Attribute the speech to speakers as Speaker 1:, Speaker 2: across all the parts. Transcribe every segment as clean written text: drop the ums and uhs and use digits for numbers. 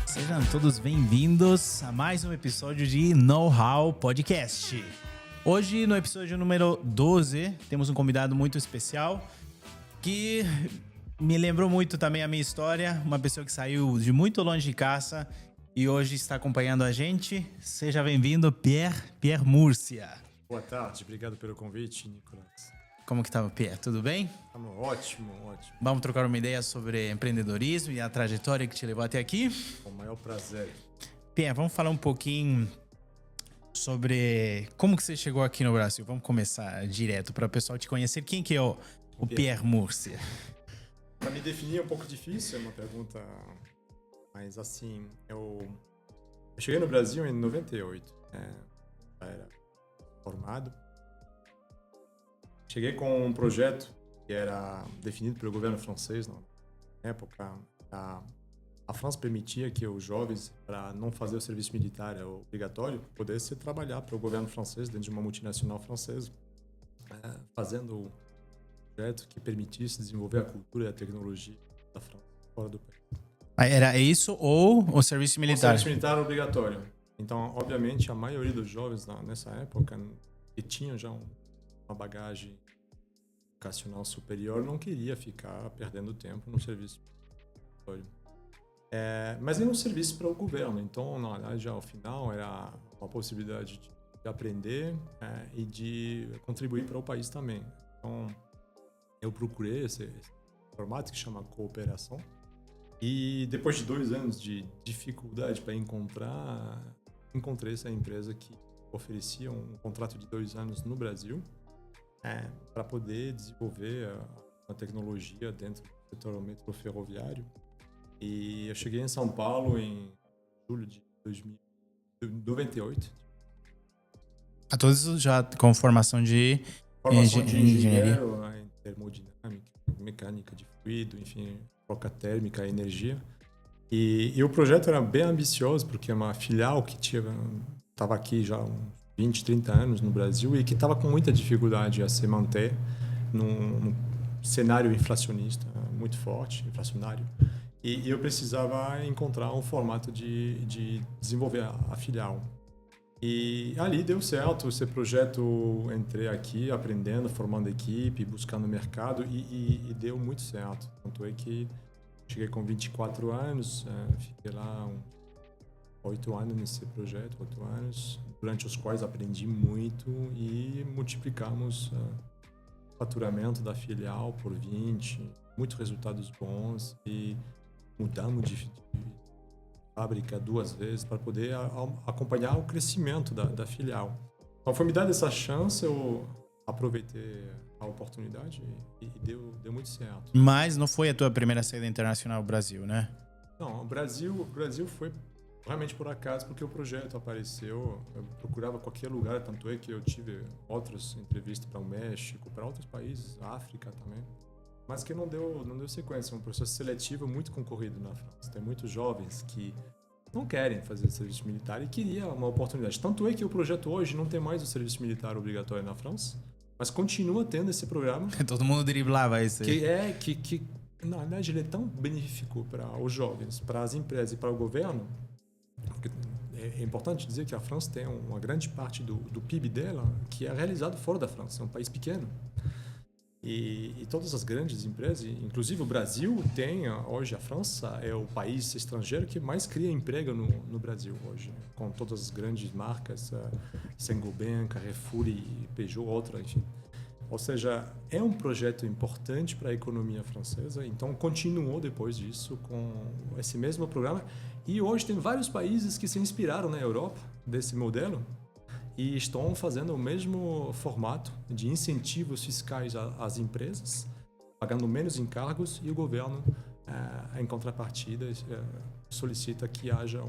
Speaker 1: Sejam todos bem-vindos a mais um episódio de Know-How Podcast. Hoje, no episódio número 12, temos um convidado muito especial que me lembrou muito também a minha história. Uma pessoa que saiu de muito longe de casa e hoje está acompanhando a gente. Seja bem-vindo, Pierre Múrcia.
Speaker 2: Boa tarde, obrigado pelo convite, Nicolas.
Speaker 1: Como que tá, Pierre? Tudo bem?
Speaker 2: Ótimo.
Speaker 1: Vamos trocar uma ideia sobre empreendedorismo e a trajetória que te levou até aqui?
Speaker 2: Com o maior prazer.
Speaker 1: Pierre, vamos falar um pouquinho sobre como que você chegou aqui no Brasil. Vamos começar direto para o pessoal te conhecer. Quem que é o Pierre Múrcia?
Speaker 2: Para me definir é um pouco difícil, é uma pergunta, mas assim, eu cheguei no Brasil em 98, já era formado. Cheguei com um projeto que era definido pelo governo francês na época. A França permitia que os jovens, para não fazer o serviço militar obrigatório, pudessem trabalhar para o governo francês dentro de uma multinacional francesa, fazendo um projeto que permitisse desenvolver a cultura e a tecnologia da França fora do país.
Speaker 1: Era isso ou o serviço militar?
Speaker 2: O serviço militar obrigatório. Então, obviamente, a maioria dos jovens nessa época que tinham já uma bagagem educacional superior não queria ficar perdendo tempo no serviço obrigatório. Mas era um serviço para o governo, então na verdade ao final era uma possibilidade de aprender e de contribuir para o país também. Então eu procurei esse formato que chama cooperação e depois de 2 anos de dificuldade para encontrei essa empresa que oferecia um contrato de 2 anos no Brasil para poder desenvolver a tecnologia dentro do setor metrô ferroviário. E eu cheguei em São Paulo em julho de 98.
Speaker 1: A todos já com formação de
Speaker 2: engenharia, termodinâmica, mecânica de fluido, enfim, troca térmica, energia. E o projeto era bem ambicioso, porque é uma filial que estava aqui já há uns 20, 30 anos no Brasil e que estava com muita dificuldade a se manter num cenário inflacionista muito forte, inflacionário. E eu precisava encontrar um formato de desenvolver a filial. E ali deu certo esse projeto, entrei aqui aprendendo, formando equipe, buscando mercado e deu muito certo. Tanto é que cheguei com 24 anos, fiquei lá 8 anos nesse projeto, 8 anos, durante os quais aprendi muito e multiplicamos o faturamento da filial por 20, muitos resultados bons e mudamos de fábrica 2 vezes para poder acompanhar o crescimento da filial. Então, foi me dada essa chance, eu aproveitei a oportunidade e deu muito certo.
Speaker 1: Mas não foi a tua primeira saída internacional no Brasil, né?
Speaker 2: Não, o Brasil foi realmente por acaso, porque o projeto apareceu, eu procurava qualquer lugar, tanto é que eu tive outras entrevistas para o México, para outros países, África também, mas que não deu sequência. É um processo seletivo muito concorrido na França. Tem muitos jovens que não querem fazer serviço militar e queriam uma oportunidade. Tanto é que o projeto hoje não tem mais o serviço militar obrigatório na França, mas continua tendo esse programa.
Speaker 1: Todo mundo driblava isso aí.
Speaker 2: Que na verdade, ele é tão benéfico para os jovens, para as empresas e para o governo, porque é importante dizer que a França tem uma grande parte do PIB dela que é realizado fora da França. É um país pequeno. E todas as grandes empresas, inclusive o Brasil, hoje a França é o país estrangeiro que mais cria emprego no Brasil hoje, com todas as grandes marcas, Saint-Gobain, Carrefour e Peugeot, outras, enfim. Ou seja, é um projeto importante para a economia francesa, então continuou depois disso com esse mesmo programa. E hoje tem vários países que se inspiraram na Europa desse modelo e estão fazendo o mesmo formato de incentivos fiscais às empresas, pagando menos encargos, e o governo, em contrapartida, solicita que haja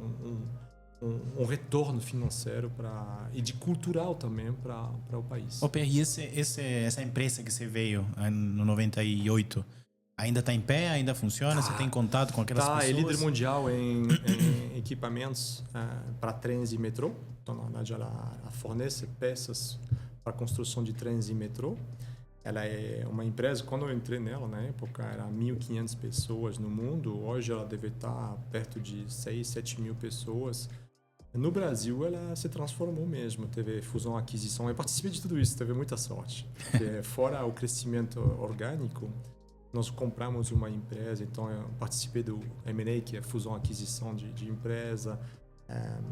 Speaker 2: um retorno financeiro e de cultural também para o país.
Speaker 1: E essa empresa que você veio no 98, ainda está em pé? Ainda funciona? Você tem contato com aquelas pessoas?
Speaker 2: É líder mundial em equipamentos para trens e metrô. Então, na verdade, ela fornece peças para a construção de trens e metrô. Ela é uma empresa, quando eu entrei nela, na época, era 1.500 pessoas no mundo. Hoje ela deve estar perto de 6, 7 mil pessoas. No Brasil, ela se transformou mesmo. Teve fusão, aquisição. Eu participei de tudo isso, teve muita sorte. Porque, fora o crescimento orgânico, nós compramos uma empresa. Então, eu participei do M&A, que é fusão, aquisição de empresa.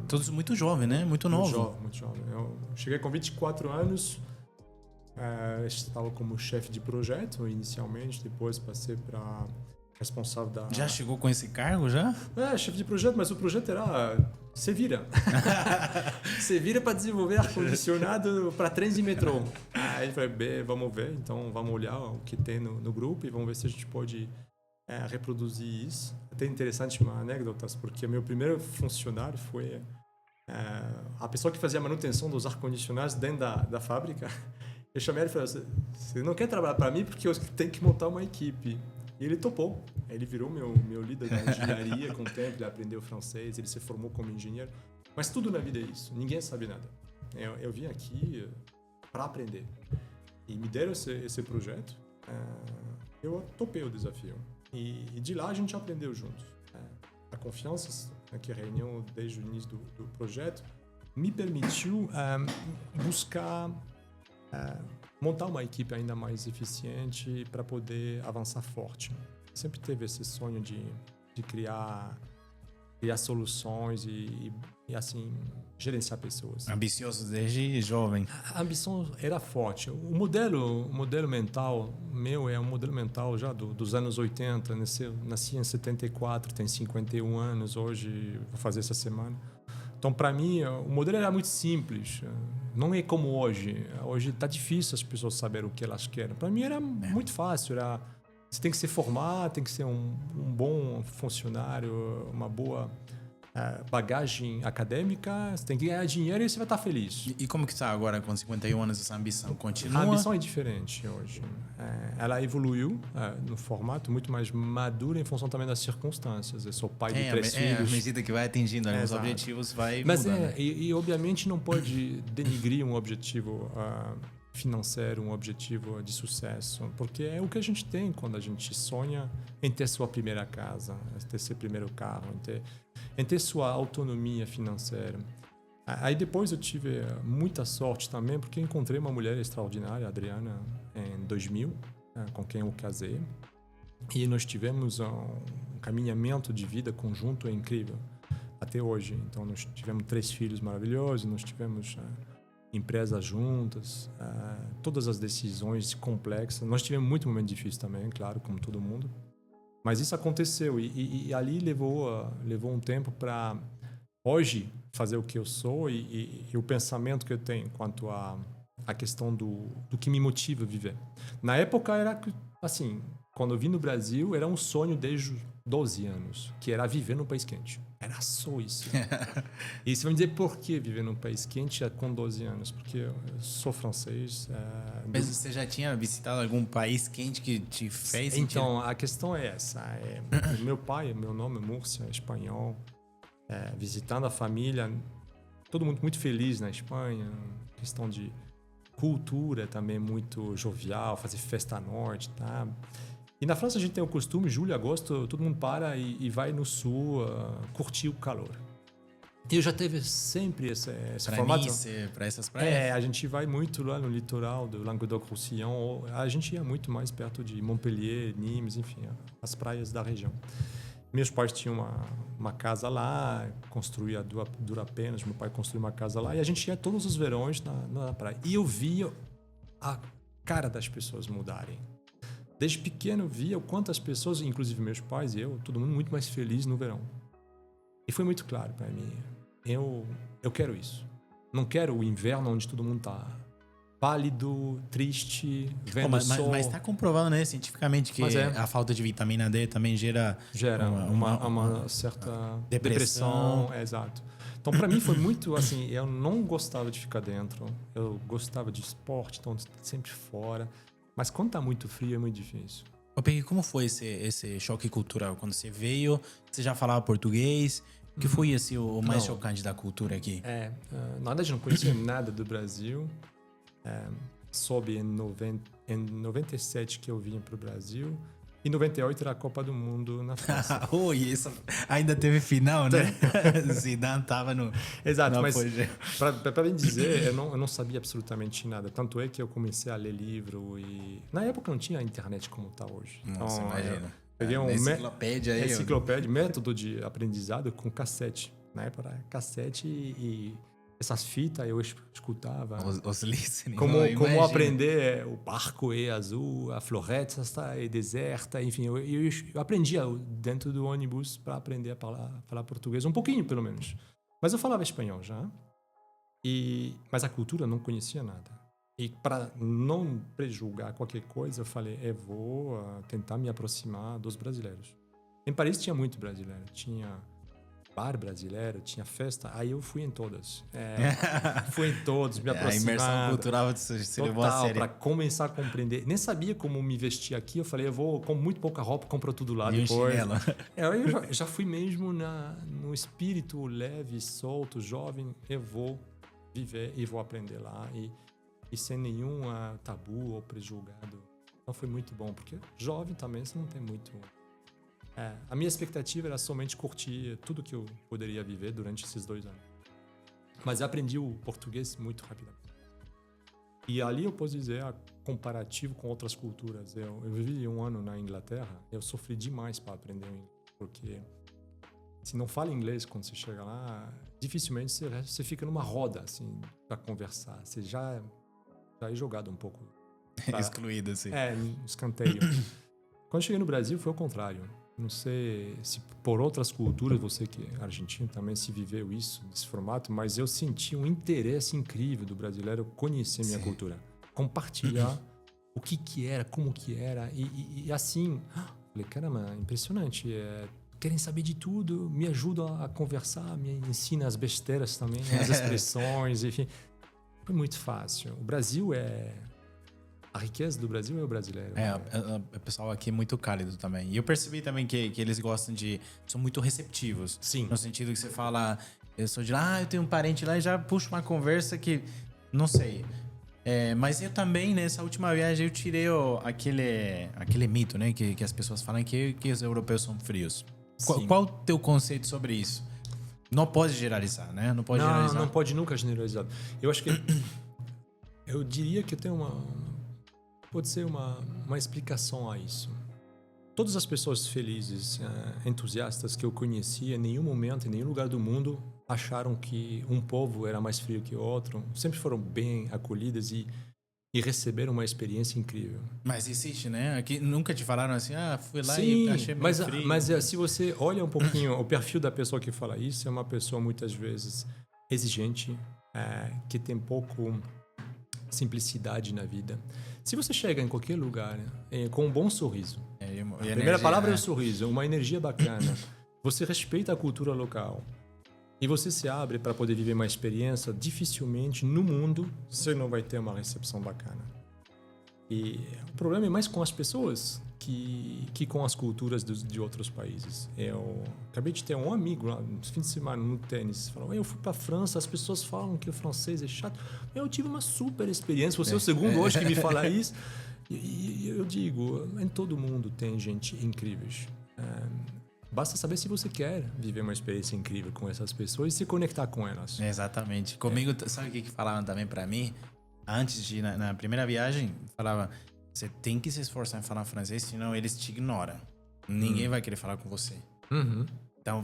Speaker 1: Todos muito jovens, né? Muito novo.
Speaker 2: Muito jovem. Eu cheguei com 24 anos. Estava como chefe de projeto inicialmente, depois passei para responsável da...
Speaker 1: Já chegou com esse cargo, já?
Speaker 2: Chefe de projeto, mas o projeto era... Você vira. Você vira para desenvolver ar-condicionado para trens e metrô. Aí eu falei, vamos ver, então vamos olhar o que tem no grupo e vamos ver se a gente pode reproduzir isso. Até interessante uma anedota, porque meu primeiro funcionário foi a pessoa que fazia a manutenção dos ar-condicionados dentro da fábrica. Eu chamei ele e falei, você não quer trabalhar para mim porque eu tenho que montar uma equipe. E ele topou. Ele virou meu líder da engenharia com o tempo, ele aprendeu francês, ele se formou como engenheiro. Mas tudo na vida é isso, ninguém sabe nada. Eu vim aqui para aprender. E me deram esse projeto, eu topei o desafio. E de lá a gente aprendeu juntos. A confiança que reuniu desde o início do projeto me permitiu buscar... montar uma equipe ainda mais eficiente para poder avançar forte. Sempre teve esse sonho de criar soluções e assim, gerenciar pessoas.
Speaker 1: Ambicioso desde jovem.
Speaker 2: A ambição era forte. O modelo mental meu é um modelo mental já dos anos 80. Nasci em 74, tenho 51 anos hoje, vou fazer essa semana. Então, para mim, o modelo era muito simples. Não é como hoje. Hoje está difícil as pessoas saberem o que elas querem. Para mim era muito fácil. Você tem que se formar, tem que ser um bom funcionário, uma boa bagagem acadêmica, você tem que ganhar dinheiro e você vai estar feliz.
Speaker 1: E como que está agora com 51 anos essa ambição? Continua?
Speaker 2: A ambição é diferente hoje. Ela evoluiu no formato muito mais maduro em função também das circunstâncias. Eu sou pai de 3 filhos.
Speaker 1: À medida que vai atingindo os objetivos, vai mudando.
Speaker 2: E obviamente não pode denigrir um objetivo financeiro, um objetivo de sucesso, porque é o que a gente tem quando a gente sonha em ter sua primeira casa, em ter seu primeiro carro, em ter sua autonomia financeira. Aí depois eu tive muita sorte também, porque encontrei uma mulher extraordinária, a Adriana, em 2000, com quem eu casei, e nós tivemos um caminhamento de vida conjunto incrível até hoje. Então nós tivemos 3 filhos maravilhosos, nós tivemos empresas juntas, todas as decisões complexas. Nós tivemos muito momento difícil também, claro, como todo mundo. Mas isso aconteceu e ali levou um tempo para hoje fazer o que eu sou e o pensamento que eu tenho quanto à questão do que me motiva a viver. Na época era assim, quando eu vim no Brasil, era um sonho desde os 12 anos, que era viver num país quente. Era só isso. E você vai me dizer por que viver num país quente com 12 anos? Porque eu sou francês.
Speaker 1: Mas você já tinha visitado algum país quente que te fez sentir?
Speaker 2: Então, a questão é essa. Meu pai, meu nome é Múrcia, é espanhol. Visitando a família, todo mundo muito feliz na Espanha. Questão de cultura também muito jovial, fazer festa à noite, tá? E na França a gente tem o costume, julho, agosto, todo mundo para e vai no sul curtir o calor. E eu já teve sempre esse formato.
Speaker 1: Para essas praias?
Speaker 2: A gente vai muito lá no litoral do Languedoc-Roussillon. A gente ia muito mais perto de Montpellier, Nimes, enfim, as praias da região. Meus pais tinham uma casa lá, construía dura apenas. Meu pai construiu uma casa lá e a gente ia todos os verões na praia. E eu via a cara das pessoas mudarem. Desde pequeno eu via o quanto as pessoas, inclusive meus pais e eu, todo mundo muito mais feliz no verão. E foi muito claro para mim. Eu quero isso. Não quero o inverno onde todo mundo tá pálido, triste, vendo o sol.
Speaker 1: Mas está comprovado, né, cientificamente, que a falta de vitamina D também gera
Speaker 2: uma certa depressão. Exato. Então, para mim, foi muito assim, eu não gostava de ficar dentro. Eu gostava de esporte, então sempre fora. Mas quando tá muito frio, é muito difícil.
Speaker 1: Ô, Peggy, como foi esse choque cultural? Quando você veio, você já falava português? O que foi o mais chocante da cultura aqui?
Speaker 2: Na verdade, eu não conhecia nada do Brasil. Soube em em 97 que eu vim para o Brasil. Em 98 era a Copa do Mundo na França.
Speaker 1: Isso ainda teve final, né? Zidane tava no...
Speaker 2: Exato, mas para bem dizer, eu não sabia absolutamente nada. Tanto é que eu comecei a ler livro e... Na época não tinha internet como está hoje.
Speaker 1: Nossa, então, imagina.
Speaker 2: Peguei uma
Speaker 1: enciclopédia aí.
Speaker 2: Enciclopédia, método de aprendizado com cassete. Na época era cassete e essas fitas eu escutava.
Speaker 1: Os listening.
Speaker 2: Como aprender o barco é azul, a floresta é deserta, enfim. Eu aprendia dentro do ônibus para aprender a falar português, um pouquinho pelo menos. Mas eu falava espanhol já. Mas a cultura eu não conhecia nada. E para não prejulgar qualquer coisa, eu falei, eu vou tentar me aproximar dos brasileiros. Em Paris tinha muito brasileiro, tinha bar brasileiro, tinha festa, aí eu fui em todas. Fui em todos, me aproximar.
Speaker 1: A imersão cultural se levou a sério.
Speaker 2: Para começar a compreender. Nem sabia como me vestir aqui, eu falei, eu vou com muito pouca roupa, compro tudo lá depois. Eu já fui mesmo no espírito leve, solto, jovem, eu vou viver e vou aprender lá. E sem nenhum tabu ou prejulgado. Então foi muito bom, porque jovem também você não tem muito... a minha expectativa era somente curtir tudo que eu poderia viver durante esses 2 anos. Mas aprendi o português muito rapidamente. E ali eu posso dizer, comparativo com outras culturas. Eu vivi 1 ano na Inglaterra, eu sofri demais para aprender inglês, porque se não fala inglês quando você chega lá, dificilmente você fica numa roda assim, para conversar. Você já é jogado um pouco.
Speaker 1: Excluído, assim.
Speaker 2: Escanteio. Quando cheguei no Brasil, foi o contrário. Não sei se por outras culturas, você que é argentino também se viveu isso, nesse formato, mas eu senti um interesse incrível do brasileiro conhecer minha cultura. Compartilhar o que era, como que era. E assim, falei, caramba, impressionante. Querem saber de tudo, me ajudam a conversar, me ensinam as besteiras também, as expressões, enfim. Foi muito fácil. O Brasil A riqueza do Brasil é o brasileiro.
Speaker 1: O pessoal aqui é muito cálido também. E eu percebi também que eles gostam são muito receptivos.
Speaker 2: Sim.
Speaker 1: No sentido que você fala, eu sou de lá, eu tenho um parente lá e já puxo uma conversa que, não sei. Mas eu também, nessa última viagem, eu tirei aquele mito, né? Que as pessoas falam que os europeus são frios. Qual o teu conceito sobre isso? Não pode generalizar, né? Não
Speaker 2: pode nunca generalizar. Eu acho que... eu diria que tem pode ser uma explicação a isso. Todas as pessoas felizes, entusiastas que eu conheci, em nenhum momento, em nenhum lugar do mundo, acharam que um povo era mais frio que o outro. Sempre foram bem acolhidas e receberam uma experiência incrível.
Speaker 1: Mas existe, né? Aqui nunca te falaram assim, fui lá
Speaker 2: Sim,
Speaker 1: e achei meio frio.
Speaker 2: Mas se você olha um pouquinho o perfil da pessoa que fala isso, é uma pessoa muitas vezes exigente, que tem pouco simplicidade na vida. Se você chega em qualquer lugar com um bom sorriso, a primeira palavra é o sorriso, uma energia bacana, você respeita a cultura local e você se abre para poder viver uma experiência, dificilmente no mundo você não vai ter uma recepção bacana. E o problema é mais com as pessoas que com as culturas de outros países. Eu acabei de ter um amigo lá no fim de semana no tênis, falou, eu fui para a França, as pessoas falam que o francês é chato. Eu tive uma super experiência, você é o segundo hoje que me fala isso. E eu digo, em todo mundo tem gente incrível. Basta saber se você quer viver uma experiência incrível com essas pessoas e se conectar com elas.
Speaker 1: Exatamente. Comigo, sabe o que falavam também para mim? Antes de ir na primeira viagem, falava, você tem que se esforçar em falar francês, senão eles te ignoram. Ninguém vai querer falar com você. Então,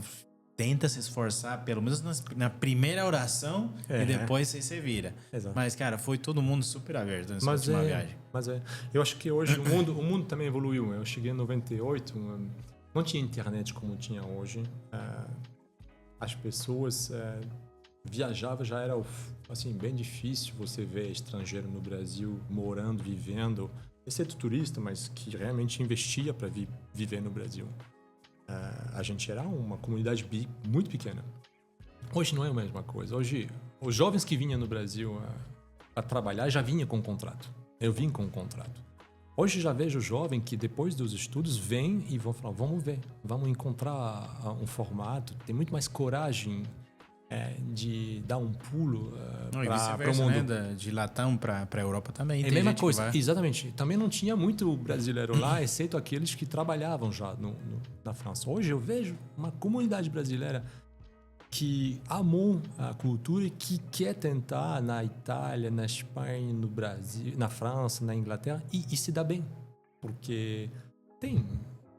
Speaker 1: tenta se esforçar, pelo menos na primeira oração, e depois você vira.
Speaker 2: Exato.
Speaker 1: Mas, cara, foi todo mundo super aberto nessa última viagem.
Speaker 2: Eu acho que hoje o mundo também evoluiu. Eu cheguei em 98, não tinha internet como tinha hoje. As pessoas viajavam, já era assim, bem difícil você ver estrangeiro no Brasil morando, vivendo, exceto turista, mas que realmente investia para viver no Brasil. A gente era uma comunidade muito pequena. Hoje não é a mesma coisa. Hoje, os jovens que vinham no Brasil a trabalhar já vinham com contrato. Eu vim com contrato. Hoje já vejo jovem que depois dos estudos vem e vão falar, vamos ver, vamos encontrar um formato, tem muito mais coragem de dar um pulo
Speaker 1: para o mundo. Né? De Latam para a Europa também.
Speaker 2: É a mesma coisa, exatamente. Também não tinha muito brasileiro lá, exceto aqueles que trabalhavam já na França. Hoje eu vejo uma comunidade brasileira que amou a cultura e que quer tentar na Itália, na Espanha, no Brasil, na França, na Inglaterra e se dá bem. Porque tem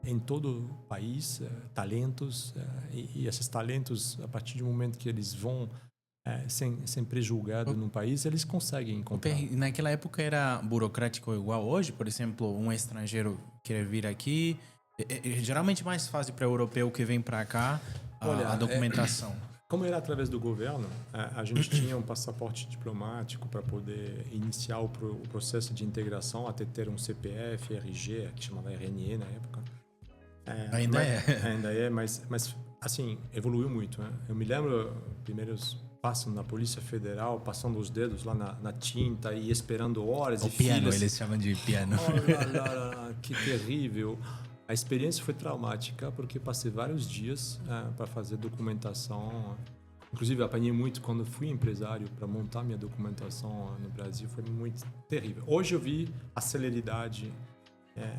Speaker 2: em todo o país talentos e esses talentos, a partir do momento que eles vão sem pré-julgado no país, eles conseguem encontrar.
Speaker 1: Naquela época era burocrático igual hoje? Por exemplo, um estrangeiro querer vir aqui, é geralmente mais fácil para o europeu que vem para cá a documentação.
Speaker 2: Como era através do governo, a gente tinha um passaporte diplomático para poder iniciar o processo de integração até ter um CPF, RG, que chamava RNE na época.
Speaker 1: Ainda
Speaker 2: é, mas assim, evoluiu muito. Né? Eu me lembro, primeiros passos na Polícia Federal, passando os dedos lá na tinta e esperando horas
Speaker 1: o
Speaker 2: e
Speaker 1: piano,
Speaker 2: filas.
Speaker 1: Eles chamam de piano.
Speaker 2: Que terrível. A experiência foi traumática porque passei vários dias para fazer documentação. Inclusive, apanhei muito quando fui empresário para montar minha documentação no Brasil. Foi muito terrível. Hoje eu vi a celeridade,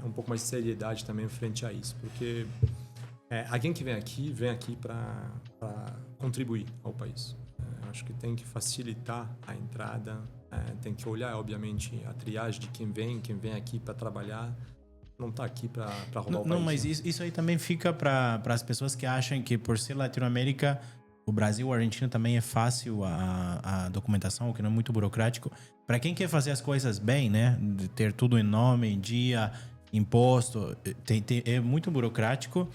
Speaker 2: um pouco mais de seriedade também frente a isso. Porque alguém que vem aqui para contribuir ao país. Acho que tem que facilitar a entrada, tem que olhar, obviamente, a triagem de quem vem aqui para trabalhar. Não está aqui para roubar o país.
Speaker 1: Não, mas isso aí também fica para as pessoas que acham que por ser Latinoamérica, o Brasil, a Argentina também é fácil a documentação, o que não é muito burocrático. Para quem quer fazer as coisas bem, né? De ter tudo em nome, em dia, imposto, é muito burocrático.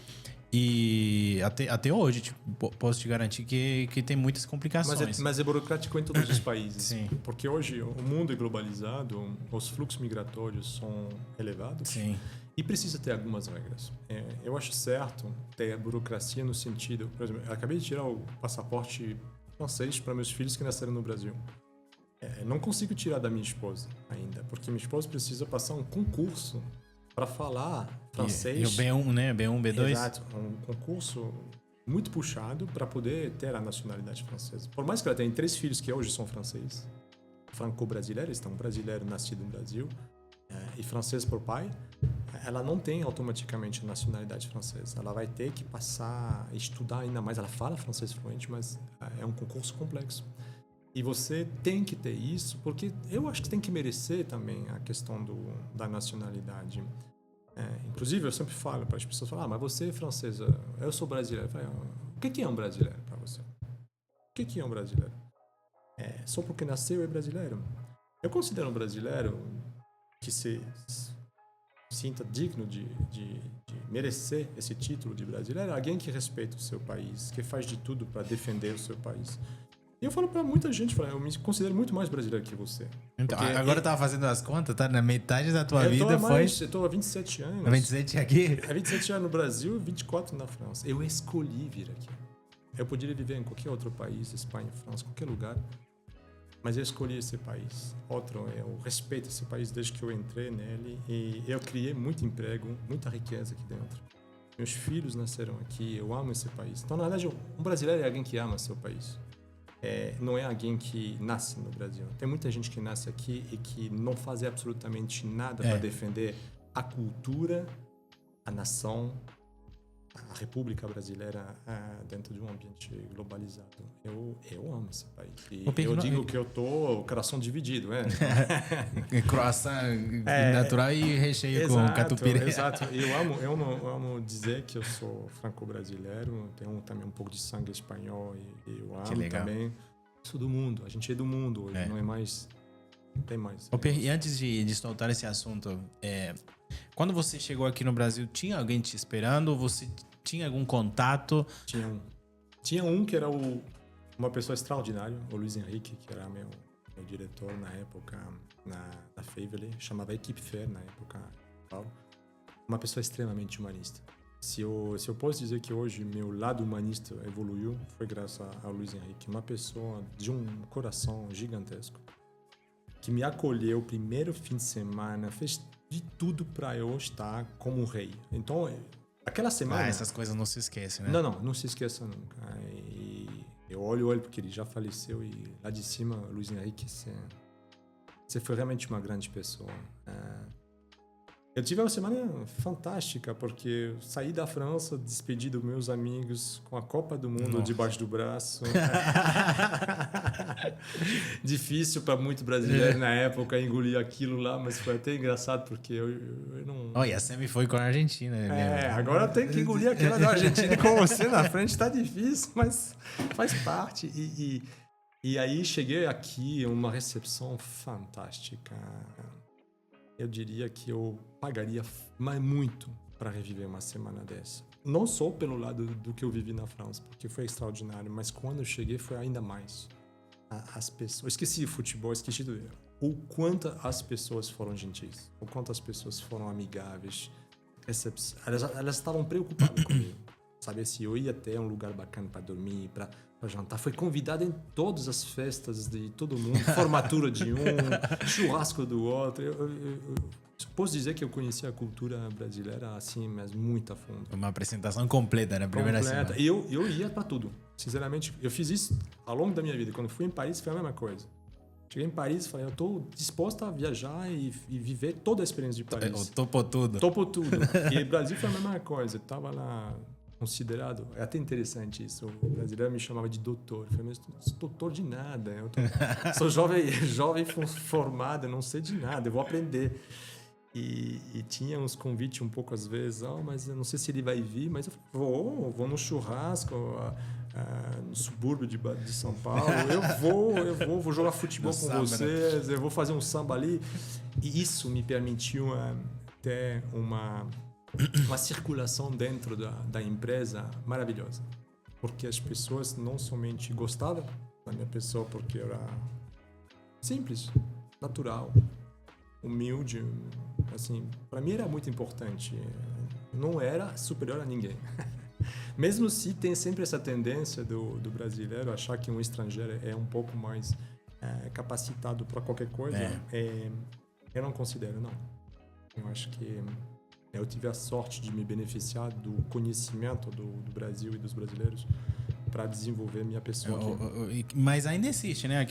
Speaker 1: E até hoje, tipo, posso te garantir que tem muitas complicações.
Speaker 2: Mas é burocrático em todos os países.
Speaker 1: Sim.
Speaker 2: Porque hoje o mundo é globalizado, os fluxos migratórios são elevados.
Speaker 1: Sim.
Speaker 2: E precisa ter algumas regras. Eu acho certo ter a burocracia no sentido... Por exemplo, eu acabei de tirar o passaporte francês para meus filhos que nasceram no Brasil. Não consigo tirar da minha esposa ainda, porque minha esposa precisa passar um concurso para falar francês.
Speaker 1: E o B1, né? B1, B2?
Speaker 2: Exato. Um concurso muito puxado para poder ter a nacionalidade francesa. Por mais que ela tenha 3 filhos que hoje são franceses, franco-brasileiros, então brasileiro nascido no Brasil e francês por pai, ela não tem automaticamente a nacionalidade francesa. Ela vai ter que passar, estudar ainda mais. Ela fala francês fluente, mas é um concurso complexo. E você tem que ter isso, porque eu acho que tem que merecer também a questão da nacionalidade. Inclusive, eu sempre falo para as pessoas, mas você é francesa, eu sou brasileiro. Eu falo, o que é um brasileiro para você? O que é um brasileiro? Só porque nasceu é brasileiro? Eu considero um brasileiro que se sinta digno de merecer esse título de brasileiro, alguém que respeita o seu país, que faz de tudo para defender o seu país. E eu falo pra muita gente, eu me considero muito mais brasileiro que você.
Speaker 1: Então, agora eu tava fazendo as contas, tá? Na metade da tua vida foi...
Speaker 2: Eu tô há 27 anos.
Speaker 1: 27 aqui?
Speaker 2: Há 27 anos no Brasil e 24 na França. Eu escolhi vir aqui. Eu poderia viver em qualquer outro país, Espanha, França, qualquer lugar. Mas eu escolhi esse país. Eu respeito esse país desde que eu entrei nele. E eu criei muito emprego, muita riqueza aqui dentro. Meus filhos nasceram aqui, eu amo esse país. Então, na verdade, um brasileiro é alguém que ama seu país. Não é alguém que nasce no Brasil. Tem muita gente que nasce aqui e que não faz absolutamente nada para defender a cultura, a nação, a República Brasileira dentro de um ambiente globalizado. Eu amo esse país. E eu digo que eu tô coração dividido,
Speaker 1: Croissant natural e recheio com catupiry.
Speaker 2: Exato. Eu amo dizer que eu sou franco-brasileiro. Tenho também um pouco de sangue espanhol e eu amo também. Sou do mundo. A gente é do mundo hoje, não é mais... Não tem mais.
Speaker 1: E antes de soltar esse assunto, quando você chegou aqui no Brasil, tinha alguém te esperando? Você tinha algum contato?
Speaker 2: Tinha um que era uma pessoa extraordinária, o Luiz Henrique, que era meu diretor na época na Favely, chamava Equipe Fair na época. Uma pessoa extremamente humanista. Se eu posso dizer que hoje meu lado humanista evoluiu, foi graças ao Luiz Henrique. Uma pessoa de um coração gigantesco, que me acolheu o primeiro fim de semana, fez de tudo para eu estar como um rei. Então, aquela semana...
Speaker 1: essas coisas não se esquecem, né?
Speaker 2: Não se esqueça nunca. E Eu olho ele porque ele já faleceu e lá de cima, Luiz Henrique, você foi realmente uma grande pessoa. Eu tive uma semana fantástica, porque eu saí da França, despedi dos meus amigos com a Copa do Mundo debaixo do braço. Difícil para muito brasileiro na época engolir aquilo lá, mas foi até engraçado, porque eu não...
Speaker 1: Olha, a Semi foi com a Argentina.
Speaker 2: Agora tem que engolir aquela da Argentina com você na frente, tá difícil, mas faz parte. E aí cheguei aqui, uma recepção fantástica. Eu diria que eu pagaria muito para reviver uma semana dessa. Não só pelo lado do que eu vivi na França, porque foi extraordinário, mas quando eu cheguei foi ainda mais. As pessoas... Esqueci futebol, esqueci tudo. O quanto as pessoas foram gentis, o quanto as pessoas foram amigáveis. Elas estavam preocupadas comigo. Saber se eu ia ter um lugar bacana para dormir, para jantar. Foi convidado em todas as festas de todo mundo, formatura de um, churrasco do outro. Eu posso dizer que eu conheci a cultura brasileira assim, mas muito a fundo.
Speaker 1: Uma apresentação completa na primeira semana.
Speaker 2: E eu ia para tudo. Sinceramente, eu fiz isso ao longo da minha vida. Quando fui em Paris, foi a mesma coisa. Cheguei em Paris e falei, eu estou disposta a viajar e viver toda a experiência de Paris.
Speaker 1: Topou tudo.
Speaker 2: Topou tudo. E Brasil foi a mesma coisa. Eu estava lá... considerado, é até interessante isso, o brasileiro me chamava de doutor, eu falei, mas eu sou doutor de nada, sou jovem formado, não sei de nada, eu vou aprender. E tinha uns convites um pouco às vezes, mas eu não sei se ele vai vir, mas eu falei, vou no churrasco, no subúrbio de São Paulo, eu vou jogar futebol com vocês, eu vou fazer um samba ali. E isso me permitiu ter uma circulação dentro da empresa maravilhosa, porque as pessoas não somente gostavam da minha pessoa porque era simples, natural, humilde, assim, para mim era muito importante, não era superior a ninguém. Mesmo se tem sempre essa tendência do brasileiro achar que um estrangeiro é um pouco mais capacitado para qualquer coisa, eu não considero, não. Eu acho que eu tive a sorte de me beneficiar do conhecimento do Brasil e dos brasileiros para desenvolver minha pessoa aqui.
Speaker 1: Mas ainda existe, né?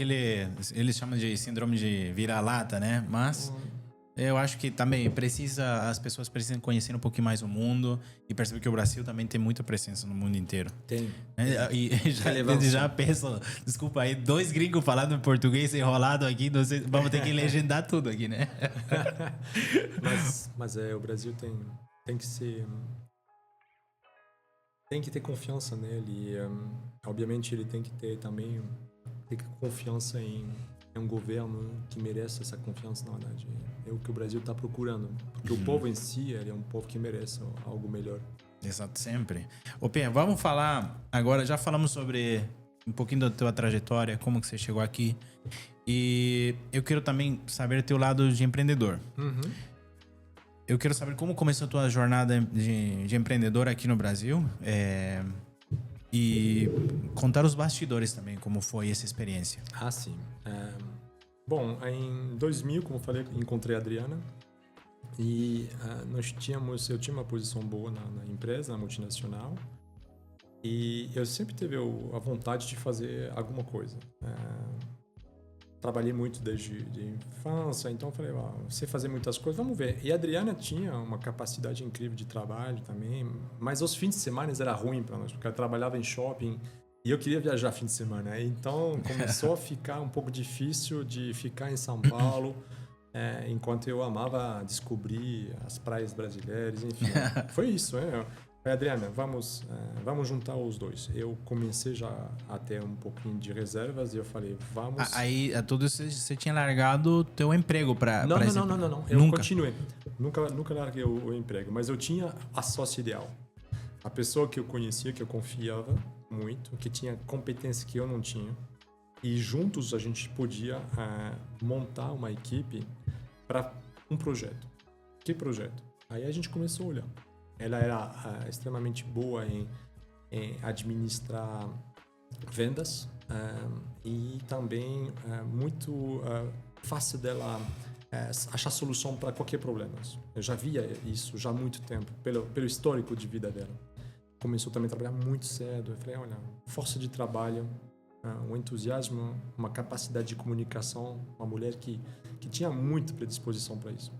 Speaker 1: Eles chamam de síndrome de vira-lata, né? Mas eu acho que também as pessoas precisam conhecer um pouquinho mais o mundo e perceber que o Brasil também tem muita presença no mundo inteiro.
Speaker 2: Tem.
Speaker 1: E já penso, desculpa aí, 2 gringos falando português enrolado aqui, vamos ter que legendar tudo aqui, né?
Speaker 2: mas o Brasil tem que ser... Tem que ter confiança nele. Obviamente, ele tem que ter também confiança em um governo que merece essa confiança, na verdade. É o que o Brasil está procurando. Porque o povo em si é um povo que merece algo melhor.
Speaker 1: Exato, sempre. Ô, Pê, vamos falar agora, já falamos sobre um pouquinho da tua trajetória, como que você chegou aqui. E eu quero também saber o teu lado de empreendedor. Eu quero saber como começou a tua jornada de empreendedor aqui no Brasil. E contar os bastidores também, como foi essa experiência.
Speaker 2: Sim. Bom, em 2000, como eu falei, encontrei a Adriana e eu tinha uma posição boa na empresa, na multinacional, e eu sempre tive a vontade de fazer alguma coisa. Trabalhei muito desde a infância, então eu falei, sei fazer muitas coisas, vamos ver. E a Adriana tinha uma capacidade incrível de trabalho também, mas os fins de semana era ruim para nós, porque ela trabalhava em shopping e eu queria viajar fim de semana. Então começou a ficar um pouco difícil de ficar em São Paulo, enquanto eu amava descobrir as praias brasileiras, enfim. Foi isso, né? Adriana, vamos juntar os dois. Eu comecei já a ter um pouquinho de reservas e eu falei, vamos...
Speaker 1: Aí, tudo isso você tinha largado o teu emprego para...
Speaker 2: Não. Eu continuei. Nunca larguei o emprego, mas eu tinha a sócia ideal. A pessoa que eu conhecia, que eu confiava muito, que tinha competência que eu não tinha. E juntos a gente podia montar uma equipe para um projeto. Que projeto? Aí a gente começou a olhar. Ela era extremamente boa em administrar vendas e também muito fácil dela achar solução para qualquer problema. Eu já via isso já há muito tempo, pelo histórico de vida dela. Começou também a trabalhar muito cedo. Eu falei, olha, força de trabalho um entusiasmo, uma capacidade de comunicação, uma mulher que tinha muita predisposição para isso.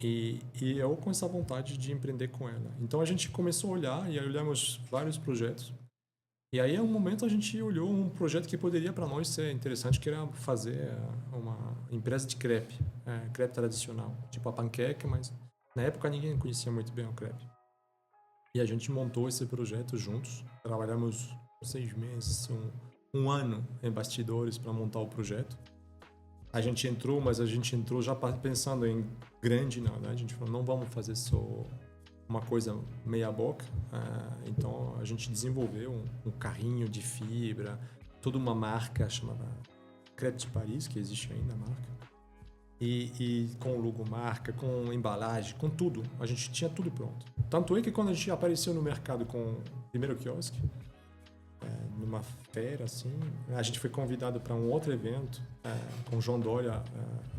Speaker 2: E eu com essa vontade de empreender com ela. Então a gente começou a olhar e aí olhamos vários projetos. E aí, em um momento, a gente olhou um projeto que poderia para nós ser interessante, que era fazer uma empresa de crepe, crepe tradicional, tipo a panqueca, mas na época ninguém conhecia muito bem o crepe. E a gente montou esse projeto juntos. Trabalhamos 6 meses, um ano em bastidores para montar o projeto. A gente entrou, mas a gente entrou já pensando em grande, na verdade. A gente falou, não vamos fazer só uma coisa meia boca. Então a gente desenvolveu um carrinho de fibra, toda uma marca chamada Crêpe de Paris, que existe ainda a marca. E com logomarca, com embalagem, com tudo. A gente tinha tudo pronto. Tanto é que quando a gente apareceu no mercado com o primeiro quiosque, numa feira, assim, a gente foi convidado para um outro evento com o João Dória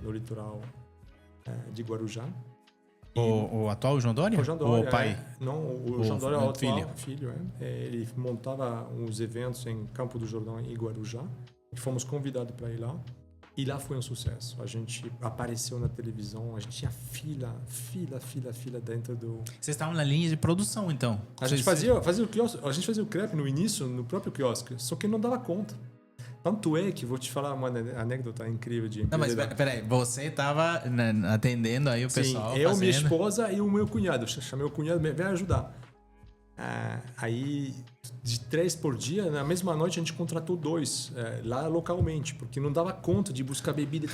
Speaker 2: no litoral de Guarujá.
Speaker 1: O atual João Dória?
Speaker 2: O João Dória,
Speaker 1: ou o pai?
Speaker 2: Não, o João Dória é o atual filho. Ele montava uns eventos em Campo do Jordão e Guarujá. E fomos convidados para ir lá. E lá foi um sucesso. A gente apareceu na televisão, a gente tinha fila dentro do...
Speaker 1: Vocês estavam na linha de produção, então?
Speaker 2: A gente fazia o quiosque, a gente fazia o crepe no início, no próprio quiosque, só que não dava conta. Tanto é que, vou te falar uma anedota incrível de empreendedor.
Speaker 1: Não, mas peraí, você estava atendendo aí o pessoal?
Speaker 2: Sim, eu, minha esposa e o meu cunhado. Eu chamei o cunhado, vem ajudar. Aí, de 3 por dia, na mesma noite a gente contratou 2 lá localmente, porque não dava conta de buscar bebida.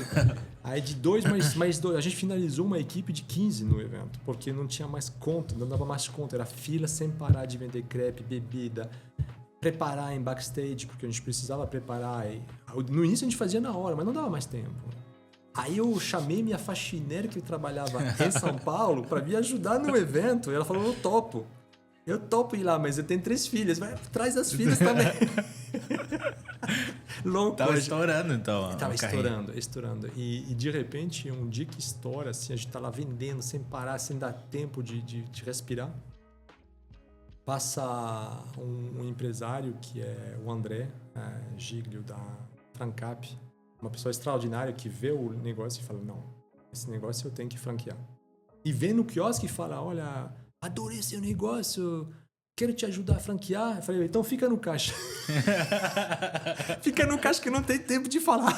Speaker 2: Aí de 2 mais 2, a gente finalizou uma equipe de 15 no evento, porque não tinha mais conta, não dava mais conta. Era fila sem parar de vender crepe, bebida, preparar em backstage, porque a gente precisava preparar. No início a gente fazia na hora, mas não dava mais tempo. Aí eu chamei minha faxineira que trabalhava em São Paulo para me ajudar no evento. E ela falou, eu topo ir lá, mas eu tenho 3 filhas. Traz as filhas também. Louco.
Speaker 1: Tava estourando, então.
Speaker 2: Tava estourando. E de repente, um dia que estoura, assim, a gente tá lá vendendo sem parar, sem dar tempo de respirar. Passa um empresário que é o André Giglio, da Francap. Uma pessoa extraordinária que vê o negócio e fala, não, esse negócio eu tenho que franquear. E vem no quiosque e fala, olha... Adorei seu negócio, quero te ajudar a franquear. Eu falei, então fica no caixa. Fica no caixa que não tem tempo de falar.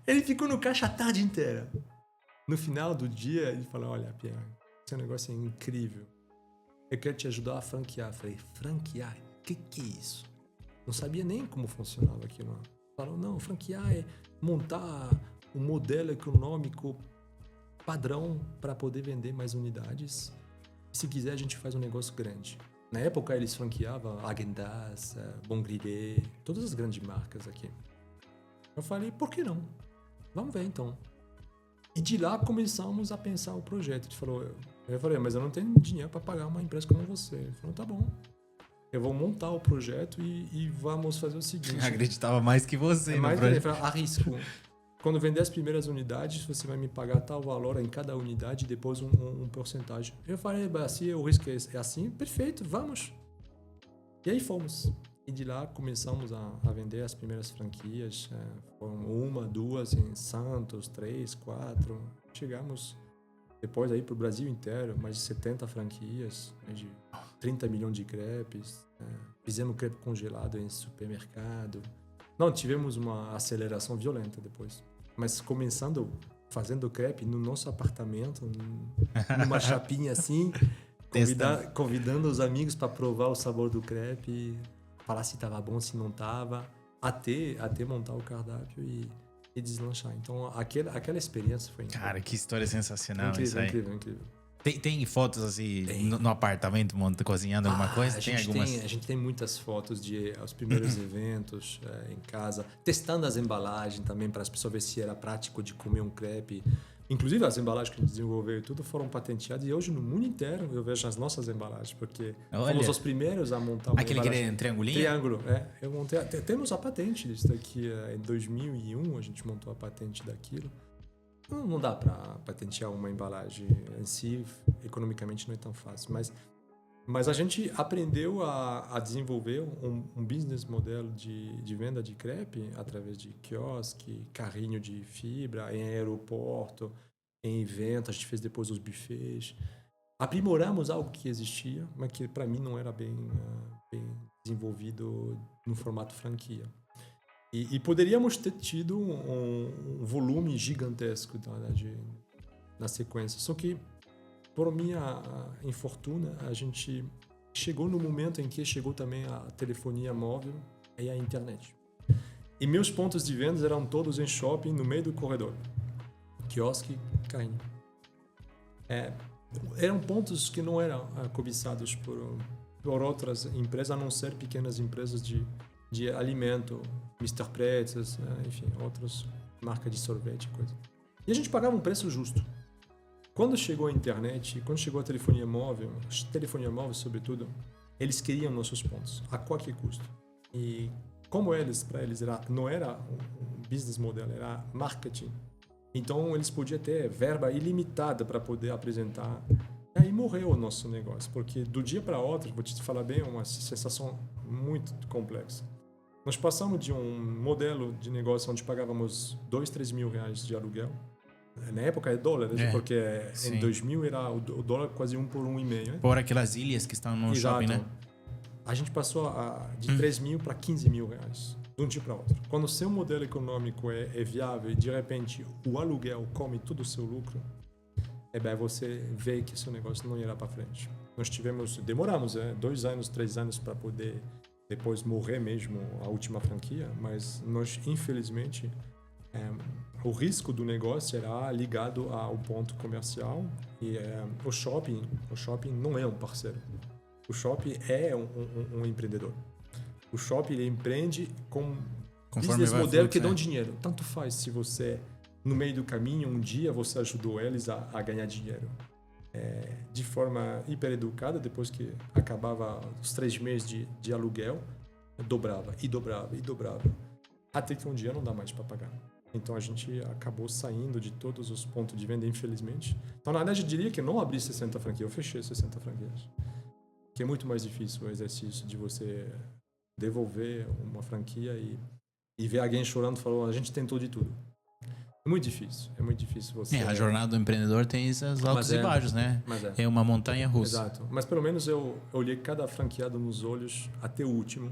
Speaker 2: Ele ficou no caixa a tarde inteira. No final do dia, ele falou, olha, Pierre, seu negócio é incrível. Eu quero te ajudar a franquear. Eu falei, franquear? O que é isso? Não sabia nem como funcionava aquilo. Ele falou, não, franquear é montar um modelo econômico padrão para poder vender mais unidades. Se quiser, a gente faz um negócio grande. Na época, eles franqueavam Häagen-Dazs, Bon Gruyère, todas as grandes marcas aqui. Eu falei, por que não? Vamos ver, então. E de lá, começamos a pensar o projeto. Eu falei, mas eu não tenho dinheiro para pagar uma empresa como você. Ele falou, tá bom. Eu vou montar o projeto e vamos fazer o seguinte.
Speaker 1: Eu acreditava mais que você.
Speaker 2: Mais que ele falou, arrisco. Quando vender as primeiras unidades, você vai me pagar tal valor em cada unidade e depois um porcentagem. Eu falei, se o risco é assim, perfeito, vamos. E aí fomos. E de lá começamos a vender as primeiras franquias. Foram 1, 2 em Santos, 3, 4. Chegamos depois aí para o Brasil inteiro, mais de 70 franquias, mais de 30 milhões de crepes. Fizemos crepe congelado em supermercado. Não, tivemos uma aceleração violenta depois. Mas fazendo crepe no nosso apartamento, numa chapinha assim, convidando os amigos para provar o sabor do crepe, falar se estava bom, se não estava, até montar o cardápio e deslanchar. Então, aquela experiência foi incrível.
Speaker 1: Cara, que história sensacional isso aí.
Speaker 2: Incrível.
Speaker 1: Tem fotos assim no apartamento, cozinhando alguma coisa?
Speaker 2: A gente tem muitas fotos de os primeiros eventos em casa, testando as embalagens também para as pessoas ver se era prático de comer um crepe. Inclusive as embalagens que a gente desenvolveu e tudo foram patenteadas e hoje no mundo inteiro eu vejo as nossas embalagens, porque fomos os primeiros a montar uma
Speaker 1: aquele triangulinho?
Speaker 2: Triângulo, eu montei. Temos a patente disso daqui. Em 2001 a gente montou a patente daquilo. Não dá para patentear uma embalagem em si, economicamente não é tão fácil, mas Mas a gente aprendeu a desenvolver um business model de venda de crepe através de quiosque, carrinho de fibra, em aeroporto, em evento. A gente fez depois os buffets. Aprimoramos algo que existia, mas que para mim não era bem desenvolvido no formato franquia. E poderíamos ter tido um volume gigantesco na sequência. Só que, por minha infortuna, a gente chegou no momento em que chegou também a telefonia móvel e a internet. E meus pontos de vendas eram todos em shopping, no meio do corredor. Quiosque, carrinho. Eram pontos que não eram cobiçados por outras empresas, a não ser pequenas empresas de alimento, Mr. Pretzels, enfim, outras marcas de sorvete e coisa. E a gente pagava um preço justo. Quando chegou a internet, quando chegou a telefonia móvel sobretudo, eles queriam nossos pontos, a qualquer custo. E como para eles não era um business model, era marketing. Então eles podiam ter verba ilimitada para poder apresentar. E aí morreu o nosso negócio, porque do dia para outro, vou te falar bem, é uma sensação muito complexa. Nós passamos de um modelo de negócio onde pagávamos 2, 3 mil reais de aluguel. Na época é dólar, porque em 2000 era o dólar quase 1 por 1,5. Né?
Speaker 1: Por aquelas ilhas que estão no shopping, né?
Speaker 2: A gente passou de 3 mil para 15 mil reais, de um dia para outro. Quando o seu modelo econômico é viável e de repente o aluguel come todo o seu lucro, você vê que seu negócio não irá para frente. Nós demoramos 2 anos, 3 anos para poder depois morrer mesmo a última franquia, mas nós, infelizmente, o risco do negócio era ligado ao ponto comercial e o shopping não é um parceiro. O shopping é um empreendedor. O shopping ele empreende com business model que dão dinheiro. Tanto faz se você, no meio do caminho, um dia você ajudou eles a ganhar dinheiro. De forma hipereducada, depois que acabava os 3 meses de aluguel, dobrava. Até que um dia não dá mais para pagar. Então a gente acabou saindo de todos os pontos de venda, infelizmente. Então, na verdade, eu diria que eu não abri 60 franquias, eu fechei 60 franquias. Que é muito mais difícil o exercício de você devolver uma franquia e ver alguém chorando e falando, a gente tentou de tudo. É muito difícil você...
Speaker 1: a jornada do empreendedor tem esses altos e baixos, né? É uma montanha russa.
Speaker 2: Exato. Mas pelo menos eu olhei cada franqueado nos olhos até o último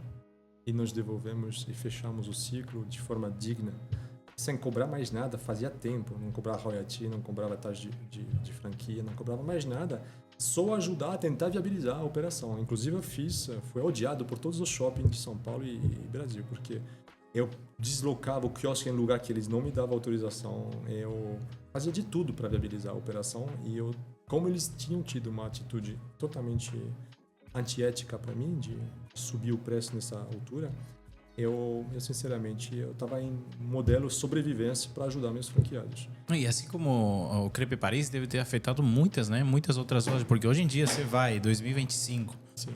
Speaker 2: e nós devolvemos e fechamos o ciclo de forma digna, sem cobrar mais nada, fazia tempo. Não cobrava royalty, não cobrava taxa de franquia, não cobrava mais nada. Só ajudar a tentar viabilizar a operação. Inclusive fui odiado por todos os shoppings de São Paulo e Brasil, porque eu deslocava o quiosque em lugar que eles não me davam autorização. Eu fazia de tudo para viabilizar a operação e como eles tinham tido uma atitude totalmente antiética para mim, de subir o preço nessa altura, eu sinceramente, eu estava em modelo sobrevivência para ajudar meus franqueados.
Speaker 1: E assim como o Crepe Paris deve ter afetado muitas outras lojas, porque hoje em dia você vai, 2025,
Speaker 2: Sim.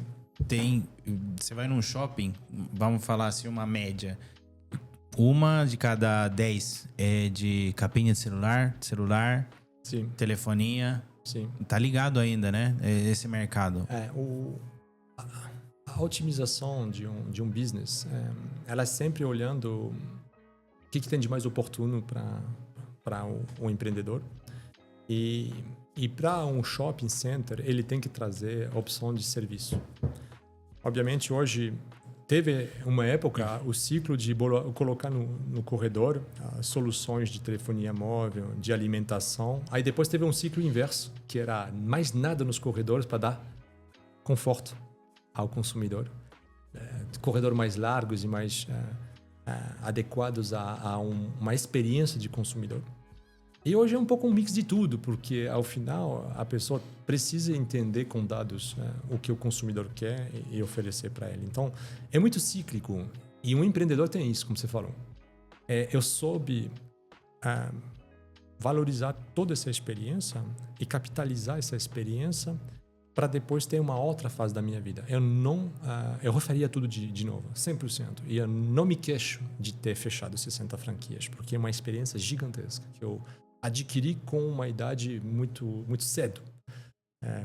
Speaker 1: Você vai num shopping, vamos falar assim, uma média, uma de cada 10 é de capinha de celular,
Speaker 2: Sim.
Speaker 1: telefonia.
Speaker 2: Sim.
Speaker 1: Tá ligado ainda, né? Esse mercado.
Speaker 2: A otimização de um business, ela é sempre olhando o que tem de mais oportuno para o empreendedor. E para um shopping center, ele tem que trazer a opção de serviço. Obviamente, hoje, teve uma época, o ciclo de colocar no corredor soluções de telefonia móvel, de alimentação. Aí depois teve um ciclo inverso, que era mais nada nos corredores para dar conforto ao consumidor. Corredores mais largos e mais adequados a uma experiência de consumidor. E hoje é um pouco um mix de tudo, porque ao final a pessoa precisa entender com dados o que o consumidor quer e oferecer para ele. Então, é muito cíclico. E um empreendedor tem isso, como você falou. Eu soube valorizar toda essa experiência e capitalizar essa experiência para depois ter uma outra fase da minha vida. Eu refaria tudo de novo, 100%. E eu não me queixo de ter fechado 60 franquias, porque é uma experiência gigantesca que eu adquiri com uma idade muito, muito cedo,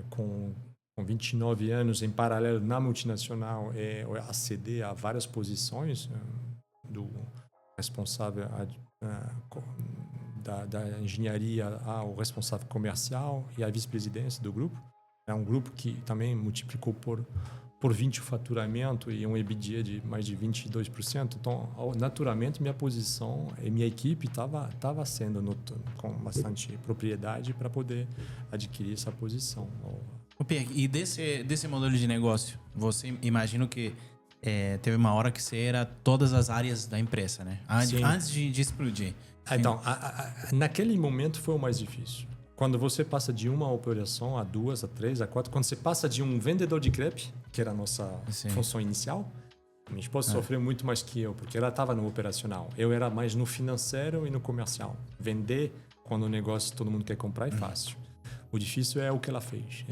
Speaker 2: com com 29 anos, em paralelo na multinacional, aceder a várias posições, do responsável da engenharia ao responsável comercial e a vice-presidência do grupo. É um grupo que também multiplicou por 20 o faturamento e um EBITDA de mais de 22%. Então, naturalmente, minha posição e minha equipe estava sendo com bastante propriedade para poder adquirir essa posição.
Speaker 1: E desse modelo de negócio, você imagina que teve uma hora que você era todas as áreas da empresa, né? Antes de explodir.
Speaker 2: Então, naquele momento foi o mais difícil. Quando você passa de uma operação a 2, a 3, a 4, quando você passa de um vendedor de crepe, que era a nossa função inicial, minha esposa sofreu muito mais que eu, porque ela estava no operacional. Eu era mais no financeiro e no comercial. Vender quando o negócio todo mundo quer comprar é fácil. O difícil é o que ela fez.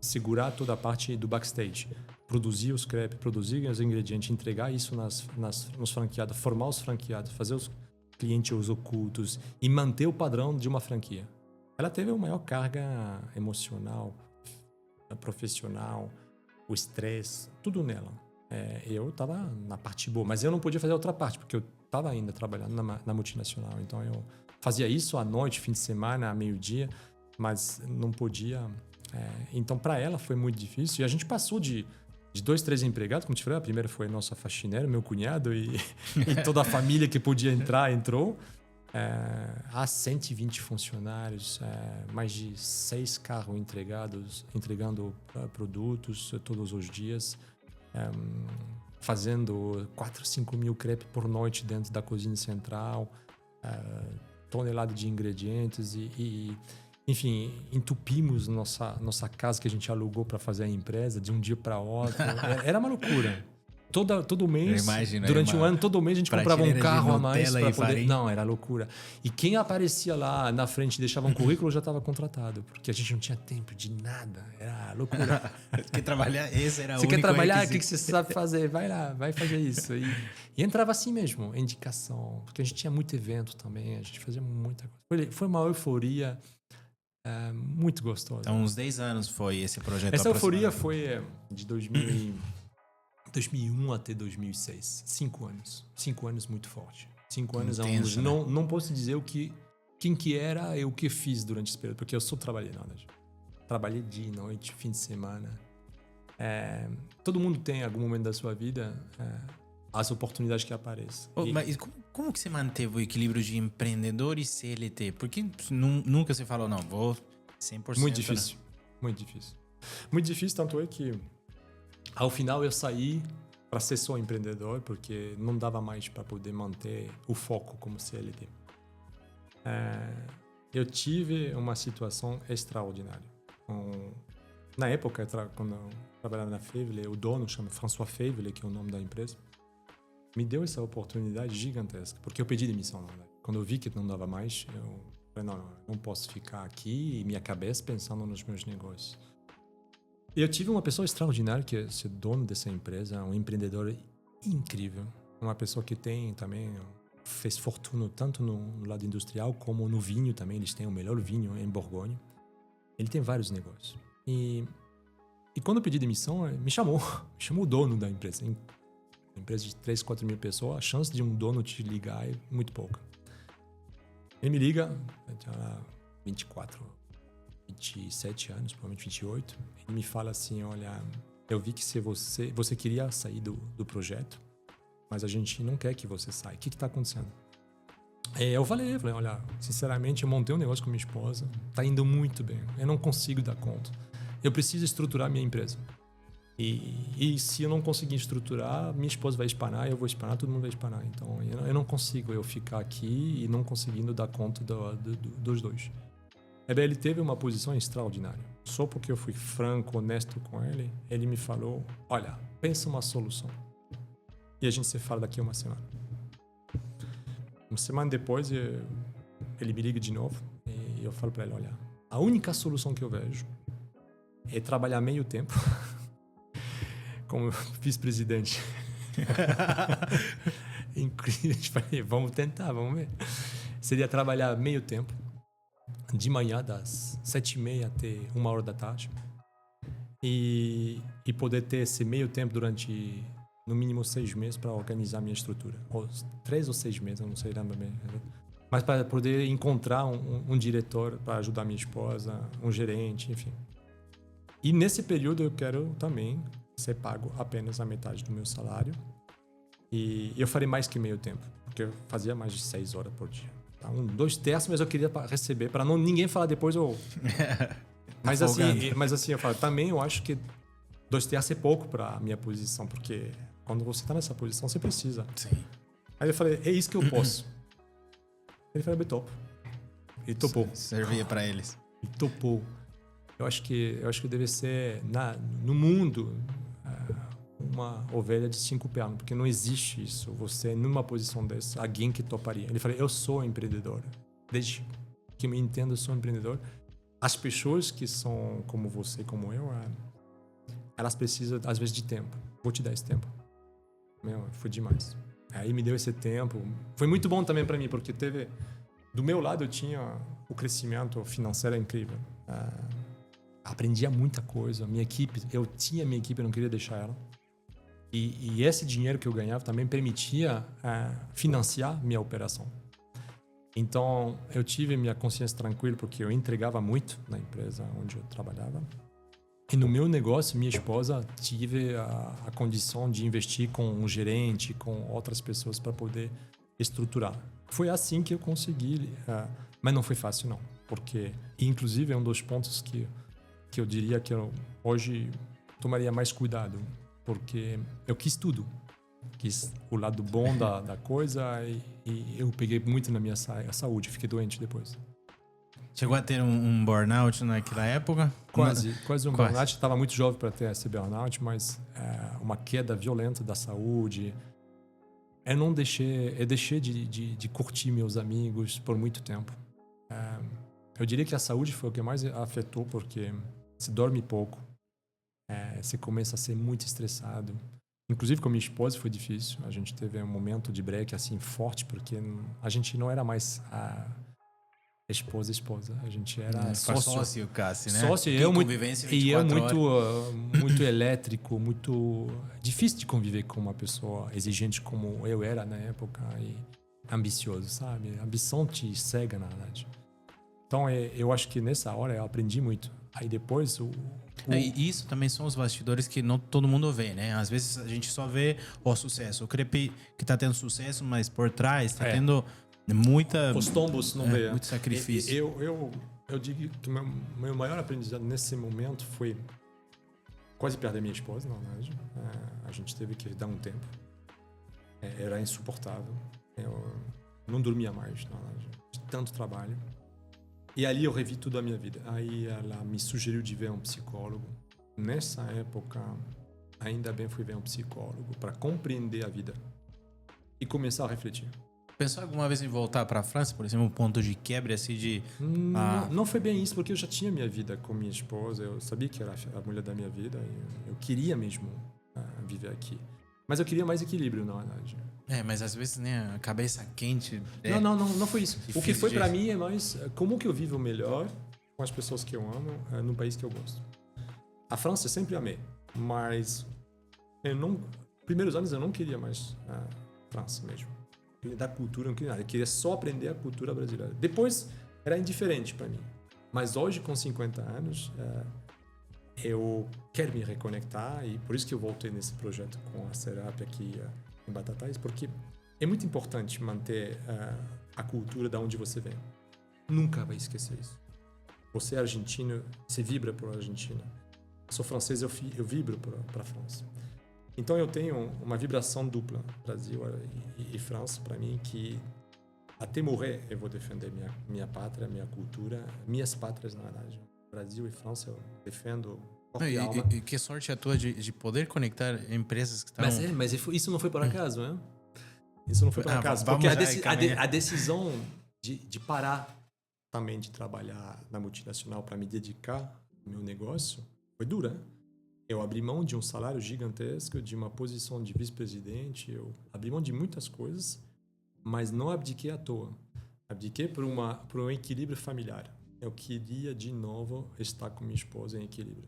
Speaker 2: Segurar toda a parte do backstage. Produzir os crepes, produzir os ingredientes, entregar isso nos franqueados, formar os franqueados, fazer os clientes ocultos e manter o padrão de uma franquia. Ela teve uma maior carga emocional, profissional, o estresse, tudo nela. Eu estava na parte boa, mas eu não podia fazer a outra parte, porque eu estava ainda trabalhando na multinacional. Então, eu fazia isso à noite, fim de semana, a meio-dia, mas não podia. Então, para ela foi muito difícil. E a gente passou de 2, 3 empregados, como te falei, a primeira foi a nossa faxineira, meu cunhado, e toda a família que podia entrar, entrou. Há 120 funcionários, mais de 6 carros entregando produtos todos os dias, fazendo 4, 5 mil crepes por noite dentro da cozinha central, tonelada de ingredientes enfim, entupimos nossa casa que a gente alugou para fazer a empresa de um dia para outro. Era uma loucura. Todo mês, durante um ano, todo mês a gente comprava um carro a mais para poder... Farinha. Não, era loucura. E quem aparecia lá na frente e deixava um currículo já estava contratado, porque a gente não tinha tempo de nada. Era loucura.
Speaker 1: Quer trabalhar? Esse era o único.
Speaker 2: Você quer trabalhar? O que você sabe fazer? Vai lá, vai fazer isso. E entrava assim mesmo, indicação, porque a gente tinha muito evento também, a gente fazia muita coisa. Foi uma euforia muito gostosa.
Speaker 1: Então, uns 10 anos foi esse projeto.
Speaker 2: Essa euforia foi de 2001 até 2006. 5 anos. 5 anos muito forte. 5 anos intenso, não posso dizer quem que era e o que fiz durante esse período, porque eu só trabalhei nada. Trabalhei dia e noite, fim de semana. Todo mundo tem algum momento da sua vida as oportunidades que aparecem.
Speaker 1: Mas como que você manteve o equilíbrio de empreendedor e CLT? Porque nunca você falou, não, vou 100%.
Speaker 2: Muito difícil. Né? Muito difícil. Muito difícil, tanto é que ao final eu saí para ser só empreendedor, porque não dava mais para poder manter o foco como CLT. Eu tive uma situação extraordinária. Na época, quando eu trabalhava na Fevele, o dono chama François Fevele, que é o nome da empresa, me deu essa oportunidade gigantesca, porque eu pedi demissão, na verdade. Quando eu vi que não dava mais, eu falei, não posso ficar aqui e minha cabeça pensando nos meus negócios. E eu tive uma pessoa extraordinária, que é esse dono dessa empresa, um empreendedor incrível, uma pessoa que fez fortuna tanto no lado industrial como no vinho também. Eles têm o melhor vinho em Borgonha. Ele tem vários negócios. E quando eu pedi demissão, me chamou o dono da empresa. Uma empresa de 3, 4 mil pessoas, a chance de um dono te ligar é muito pouca. Ele me liga, eu tinha 27 anos, provavelmente 28. Ele me fala assim, olha, eu vi que você queria sair do projeto, mas a gente não quer que você saia. O que está acontecendo? Eu falei, olha, sinceramente, eu montei um negócio com minha esposa, está indo muito bem, eu não consigo dar conta. Eu preciso estruturar minha empresa. E se eu não conseguir estruturar, minha esposa vai espanar, eu vou espanar, todo mundo vai espanar. Então, eu não consigo ficar aqui e não conseguindo dar conta dos dois. Ele teve uma posição extraordinária. Só porque eu fui franco, honesto com ele, ele me falou, olha, pensa uma solução. E a gente se fala daqui a uma semana. Uma semana depois, ele me liga de novo e eu falo para ele, olha, a única solução que eu vejo é trabalhar meio tempo como vice-presidente. Incrível. Vamos tentar, vamos ver. Seria trabalhar meio tempo, de manhã, das 7h30 até 1h da tarde. e poder ter esse meio tempo durante, no mínimo, 6 meses para organizar minha estrutura. Ou 3 ou 6 meses, eu não sei, lembro bem. Mas para poder encontrar um diretor para ajudar minha esposa, um gerente, enfim. E nesse período eu quero também ser pago apenas a metade do meu salário. E eu farei mais que meio tempo, porque eu fazia mais de 6 horas por dia. Tá? 2/3, mas eu queria receber, para ninguém falar depois. Mas assim, eu falo, também eu acho que 2/3 é pouco para minha posição, porque quando você está nessa posição, você precisa.
Speaker 1: Sim.
Speaker 2: Aí eu falei, é isso que eu posso. Ele falou, eu topo. E topou.
Speaker 1: Servia para eles.
Speaker 2: E topou. Eu acho que deve ser no mundo uma ovelha de 5 pernas, porque não existe isso. Você, numa posição dessa, alguém que toparia. Ele falou, eu sou empreendedor. Desde que me entendo, eu sou empreendedor. As pessoas que são como você, como eu, elas precisam, às vezes, de tempo. Vou te dar esse tempo. Foi demais. Aí me deu esse tempo. Foi muito bom também para mim, porque teve... Do meu lado, eu tinha o crescimento financeiro incrível. Aprendia muita coisa. Eu tinha minha equipe, eu não queria deixar ela. E esse dinheiro que eu ganhava também permitia financiar minha operação. Então, eu tive minha consciência tranquila, porque eu entregava muito na empresa onde eu trabalhava. E no meu negócio, minha esposa tive a condição de investir com um gerente, com outras pessoas para poder estruturar. Foi assim que eu consegui, mas não foi fácil não, porque inclusive é um dos pontos que eu diria que eu hoje tomaria mais cuidado, porque eu quis tudo. Quis o lado bom da coisa e eu peguei muito na minha saúde, fiquei doente depois.
Speaker 1: Chegou a ter um burnout naquela época?
Speaker 2: Quase um burnout. Estava muito jovem para ter esse burnout, mas uma queda violenta da saúde. Eu deixei de curtir meus amigos por muito tempo. Eu diria que a saúde foi o que mais afetou, porque se dorme pouco, você começa a ser muito estressado. Inclusive com minha esposa foi difícil. A gente teve um momento de break assim forte, porque a gente não era mais esposa. A gente era
Speaker 1: sócio, Cassi, né?
Speaker 2: Sócio, e eu muito elétrico, muito difícil de conviver com uma pessoa exigente como eu era na época e ambicioso, sabe? A ambição te cega, na verdade. Então, eu acho que nessa hora eu aprendi muito. Aí depois
Speaker 1: E isso também são os bastidores que não todo mundo vê, né? Às vezes a gente só vê o sucesso. O Crepe que tá tendo sucesso, mas por trás tá tendo os
Speaker 2: tombos não vê.
Speaker 1: Muito sacrifício.
Speaker 2: Eu digo que meu maior aprendizado nesse momento foi quase perder minha esposa, na verdade. A gente teve que dar um tempo. Era insuportável. Eu não dormia mais, na verdade, de tanto trabalho. E ali eu revi tudo a minha vida. Aí ela me sugeriu de ver um psicólogo. Nessa época, ainda bem fui ver um psicólogo para compreender a vida e começar a refletir.
Speaker 1: Pensou alguma vez em voltar para a França, por exemplo, um ponto de quebra assim de...
Speaker 2: Não foi bem isso, porque eu já tinha minha vida com minha esposa, eu sabia que era a mulher da minha vida, eu queria mesmo viver aqui. Mas eu queria mais equilíbrio, na verdade.
Speaker 1: Mas às vezes, né, a cabeça quente...
Speaker 2: Não foi isso. O que foi para mim é mais como que eu vivo melhor com as pessoas que eu amo no país que eu gosto. A França eu sempre amei, mas primeiros anos eu não queria mais a França mesmo. Da cultura, não queria nada. Eu queria só aprender a cultura brasileira. Depois, era indiferente para mim. Mas hoje, com 50 anos, eu quero me reconectar e por isso que eu voltei nesse projeto com a Serap aqui em Batatais, porque é muito importante manter a cultura da onde você vem. Nunca vai esquecer isso. Você é argentino, você vibra por Argentina. Sou francês, eu vibro para a França. Então eu tenho uma vibração dupla, Brasil e França, para mim, que até morrer eu vou defender minha pátria, minha cultura, minhas pátrias, na verdade. Brasil e França eu defendo corpo e alma.
Speaker 1: E que sorte a tua de poder conectar empresas que estão...
Speaker 2: Mas isso não foi por acaso, né? Isso não foi por acaso, porque a decisão de parar também de trabalhar na multinacional para me dedicar ao meu negócio foi dura, né? Eu abri mão de um salário gigantesco, de uma posição de vice-presidente, eu abri mão de muitas coisas, mas não abdiquei à toa. Abdiquei por um equilíbrio familiar. Eu queria, de novo, estar com minha esposa em equilíbrio.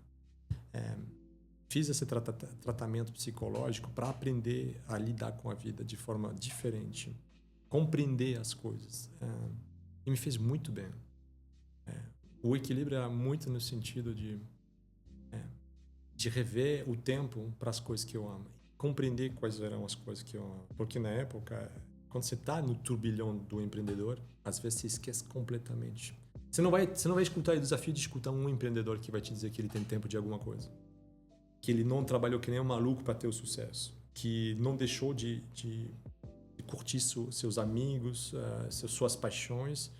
Speaker 2: fiz esse tratamento psicológico para aprender a lidar com a vida de forma diferente, compreender as coisas. E me fez muito bem. O equilíbrio era muito no sentido de rever o tempo para as coisas que eu amo. Compreender quais eram as coisas que eu amo. Porque na época, quando você está no turbilhão do empreendedor, às vezes você esquece completamente. Você não vai escutar o desafio de escutar um empreendedor que vai te dizer que ele tem tempo de alguma coisa. Que ele não trabalhou que nem um maluco para ter o sucesso. Que não deixou de curtir seus amigos, suas paixões,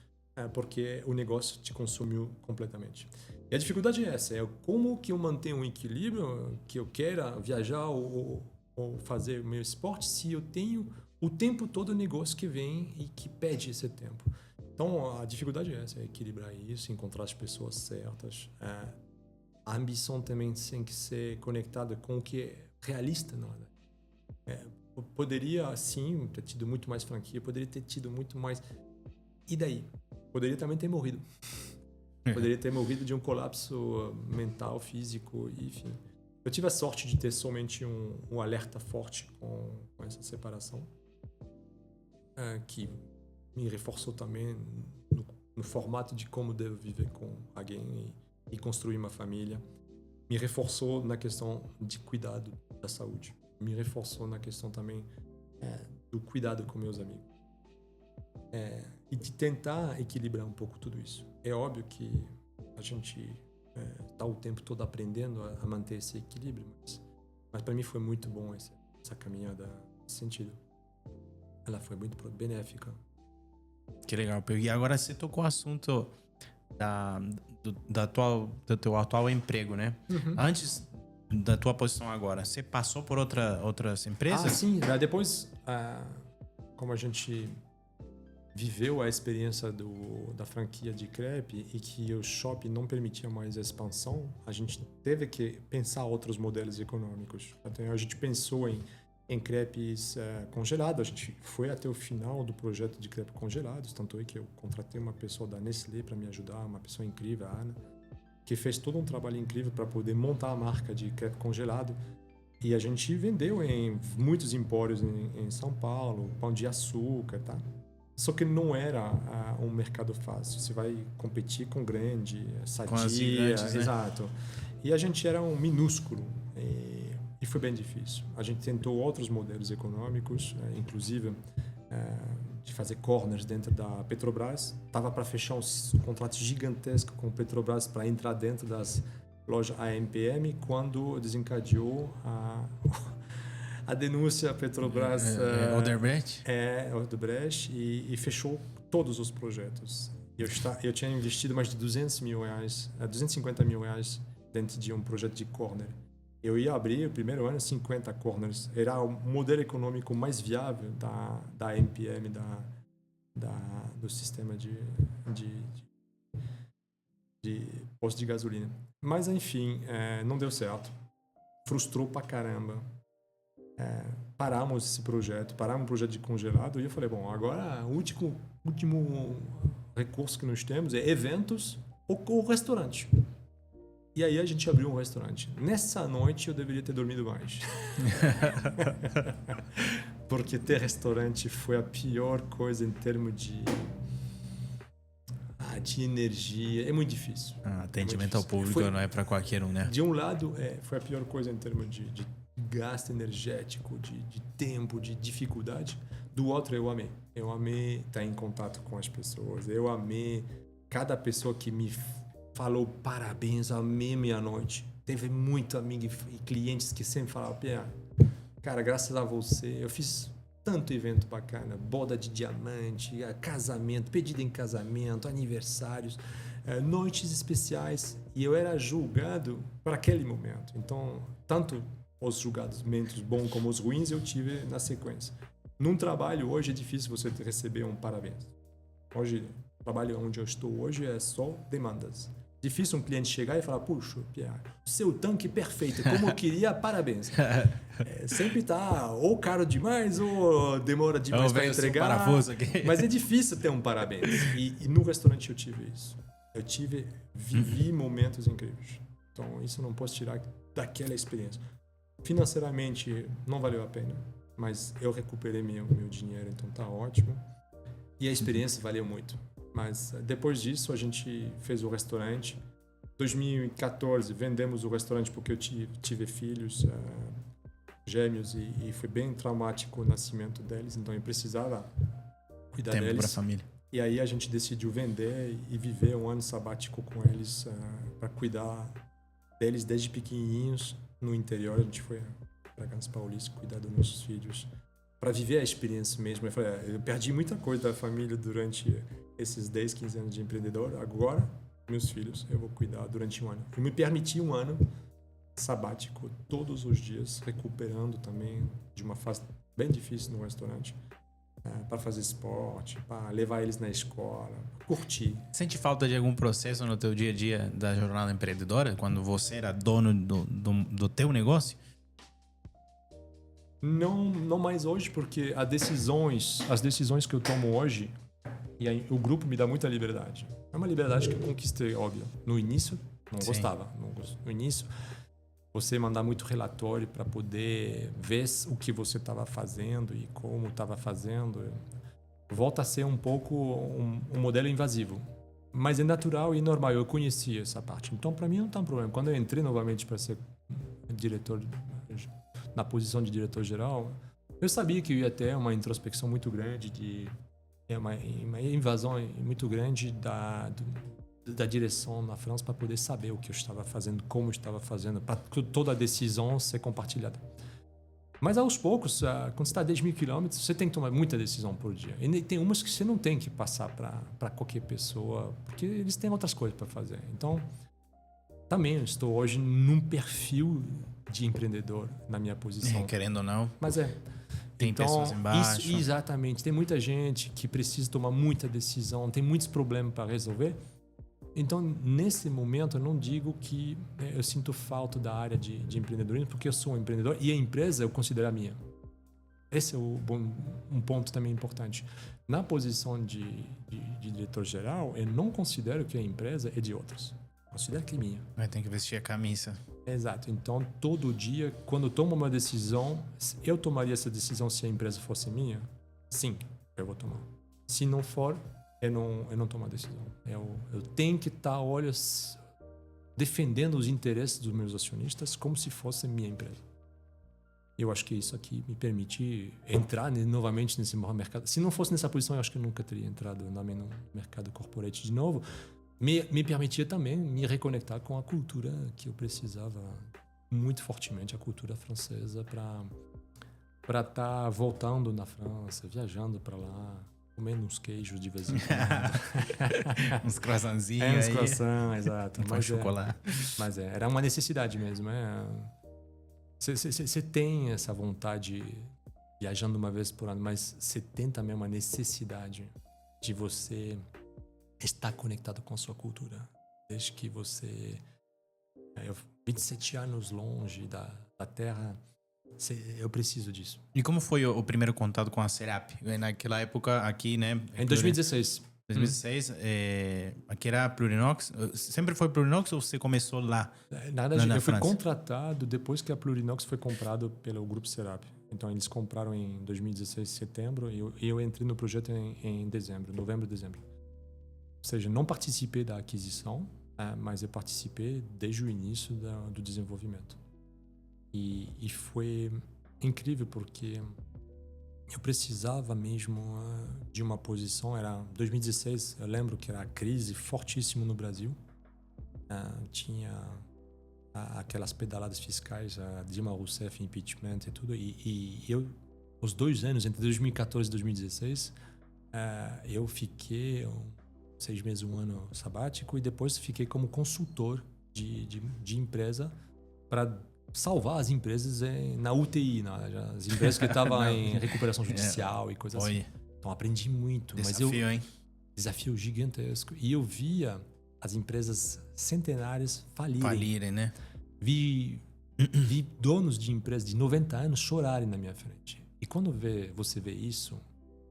Speaker 2: porque o negócio te consumiu completamente. E a dificuldade é essa. É como que eu mantenho um equilíbrio, que eu queira viajar ou fazer o meu esporte, se eu tenho o tempo todo o negócio que vem e que pede esse tempo. Então, a dificuldade é essa, é equilibrar isso, encontrar as pessoas certas. A ambição também tem que ser conectada com o que é realista, não é? Poderia, sim, ter tido muito mais franquia, poderia ter tido muito mais... E daí? Poderia também ter morrido. Poderia ter morrido de um colapso mental, físico, enfim. Eu tive a sorte de ter somente um alerta forte com essa separação, que me reforçou também no formato de como devo viver com alguém e construir uma família. Me reforçou na questão de cuidado da saúde. Me reforçou na questão também do cuidado com meus amigos. E de tentar equilibrar um pouco tudo isso. É óbvio que a gente está o tempo todo aprendendo a manter esse equilíbrio, mas para mim foi muito bom essa caminhada nesse sentido. Ela foi muito benéfica.
Speaker 1: Que legal. E agora você tocou o assunto do teu atual emprego, né?
Speaker 2: Uhum.
Speaker 1: Antes da tua posição agora, você passou por outras empresas?
Speaker 2: Sim. Depois, como a gente viveu a experiência da franquia de crepe e que o shopping não permitia mais a expansão, a gente teve que pensar outros modelos econômicos. Então, a gente pensou em crepes congelados. A gente foi até o final do projeto de crepe congelados, tanto é que eu contratei uma pessoa da Nestlé para me ajudar, uma pessoa incrível, a Ana, que fez todo um trabalho incrível para poder montar a marca de crepe congelado. E a gente vendeu em muitos empórios em São Paulo, Pão de Açúcar, tá? Só que não era um mercado fácil. Você vai competir com grande, Sadia,
Speaker 1: com as gigantes, né?
Speaker 2: Exato. E a gente era um minúsculo. E foi bem difícil. A gente tentou outros modelos econômicos, inclusive de fazer corners dentro da Petrobras. Estava para fechar um contrato gigantesco com a Petrobras para entrar dentro das lojas AMPM quando desencadeou a denúncia Petrobras...
Speaker 1: Odebrecht?
Speaker 2: Odebrecht, e fechou todos os projetos. Eu tinha investido mais de 250 mil reais dentro de um projeto de corner. Eu ia abrir, o primeiro ano, 50 corners. Era o modelo econômico mais viável da MPM, do sistema de posto de gasolina. Mas, enfim, não deu certo. Frustrou pra caramba. Paramos esse projeto, paramos um projeto de congelado. E eu falei, bom, agora o último recurso que nós temos é eventos ou restaurante. E aí a gente abriu um restaurante. Nessa noite eu deveria ter dormido mais. Porque ter restaurante foi a pior coisa em termos de energia. É muito difícil.
Speaker 1: Atendimento ao público não é para qualquer um, né?
Speaker 2: De um lado, foi a pior coisa em termos de gasto energético, de tempo, de dificuldade. Do outro, eu amei. Eu amei estar em contato com as pessoas. Eu amei cada pessoa que me falou parabéns, amei minha noite. Teve muito amigo e clientes que sempre falavam, Pierre, cara, graças a você, eu fiz tanto evento bacana, boda de diamante, casamento, pedido em casamento, aniversários, noites especiais, e eu era julgado para aquele momento. Então, tanto os julgamentos bons como os ruins eu tive na sequência. Num trabalho hoje é difícil você receber um parabéns. Hoje, o trabalho onde eu estou hoje é só demandas. Difícil um cliente chegar e falar, puxa, Pierre, seu tanque perfeito, como eu queria, parabéns. Sempre tá ou caro demais ou demora demais para entregar.
Speaker 1: Parafuso aqui.
Speaker 2: Mas é difícil ter um parabéns. E no restaurante eu tive isso. Vivi momentos incríveis. Então, isso eu não posso tirar daquela experiência. Financeiramente, não valeu a pena, mas eu recuperei meu dinheiro, então tá ótimo. E a experiência valeu muito. Mas depois disso, a gente fez o restaurante. 2014, vendemos o restaurante porque eu tive filhos gêmeos e foi bem traumático o nascimento deles, então eu precisava cuidar deles.
Speaker 1: Tempo para a família.
Speaker 2: E aí a gente decidiu vender e viver um ano sabático com eles para cuidar deles desde pequenininhos no interior. A gente foi para Campos Paulista cuidar dos nossos filhos para viver a experiência mesmo. Eu perdi muita coisa da família durante esses 10, 15 anos de empreendedor. Agora, meus filhos, eu vou cuidar durante um ano. Eu me permiti um ano sabático todos os dias, recuperando também de uma fase bem difícil no restaurante. Para fazer esporte, para levar eles na escola, curtir.
Speaker 1: Sente falta de algum processo no teu dia a dia da jornada empreendedora, quando você era dono do teu negócio?
Speaker 2: Não mais hoje, porque as decisões que eu tomo hoje, e aí, o grupo me dá muita liberdade. É uma liberdade que eu conquistei, óbvio. No início, não gostava. No início, você mandar muito relatório para poder ver o que você estava fazendo e como estava fazendo, volta a ser um pouco um modelo invasivo. Mas é natural e normal, eu conhecia essa parte. Então, para mim, não tem um problema. Quando eu entrei novamente para ser diretor, na posição de diretor-geral, eu sabia que eu ia ter uma introspecção muito grande, uma invasão muito grande da direção na França para poder saber o que eu estava fazendo, como eu estava fazendo, para toda a decisão ser compartilhada. Mas aos poucos, quando você está a 10 mil quilômetros, você tem que tomar muita decisão por dia. E tem umas que você não tem que passar para qualquer pessoa, porque eles têm outras coisas para fazer. Então, também eu estou hoje num perfil de empreendedor na minha posição.
Speaker 1: Querendo ou não.
Speaker 2: Mas
Speaker 1: tem
Speaker 2: então,
Speaker 1: pessoas embaixo.
Speaker 2: Exatamente. Tem muita gente que precisa tomar muita decisão, tem muitos problemas para resolver. Então, nesse momento, eu não digo que eu sinto falta da área de empreendedorismo, porque eu sou um empreendedor e a empresa eu considero a minha. Esse é um ponto também importante. Na posição de diretor-geral, eu não considero que a empresa é de outros. Eu considero que é minha.
Speaker 1: Vai ter que vestir a camisa.
Speaker 2: Exato. Então, todo dia, quando eu tomo uma decisão, eu tomaria essa decisão se a empresa fosse minha? Sim, eu vou tomar. Se não for, eu não tomo a decisão. Eu tenho que estar, defendendo os interesses dos meus acionistas como se fosse minha empresa. Eu acho que isso aqui me permite entrar novamente nesse mercado. Se não fosse nessa posição, eu acho que eu nunca teria entrado no mercado corporate de novo. Me permitia também me reconectar com a cultura que eu precisava muito fortemente, a cultura francesa, para estar voltando na França, viajando para lá, comendo uns queijos de vez em quando.
Speaker 1: Uns croissantzinhos.
Speaker 2: Uns croissants, exato.
Speaker 1: Com chocolate.
Speaker 2: Mas era uma necessidade mesmo. Você tem essa vontade viajando uma vez por ano, mas você tem também uma necessidade de você estar conectado com a sua cultura. Desde que você... 27 anos longe da terra... Eu preciso disso.
Speaker 1: E como foi o primeiro contato com a Serap? Naquela época aqui, né?
Speaker 2: Em 2016.
Speaker 1: 2016, aqui era Plurinox. Sempre foi Plurinox ou você começou lá?
Speaker 2: Nada, eu fui contratado depois que a Plurinox foi comprado pelo Grupo Serap. Então, eles compraram em 2016, setembro, e eu entrei no projeto em dezembro, novembro, dezembro. Ou seja, não participei da aquisição, mas eu participei desde o início do desenvolvimento. E foi incrível porque eu precisava mesmo de uma posição. Era 2016, eu lembro que era a crise fortíssima no Brasil. Tinha aquelas pedaladas fiscais, a Dilma Rousseff, impeachment e tudo. E eu, os 2 anos, entre 2014 e 2016, eu fiquei 6 meses, 1 ano sabático, e depois fiquei como consultor de empresa para salvar as empresas na UTI, as empresas que estavam em recuperação judicial e coisas assim. Então aprendi muito.
Speaker 1: Desafio, hein?
Speaker 2: Desafio gigantesco. E eu via as empresas centenárias falirem,
Speaker 1: né?
Speaker 2: Vi donos de empresas de 90 anos chorarem na minha frente. E quando você vê isso,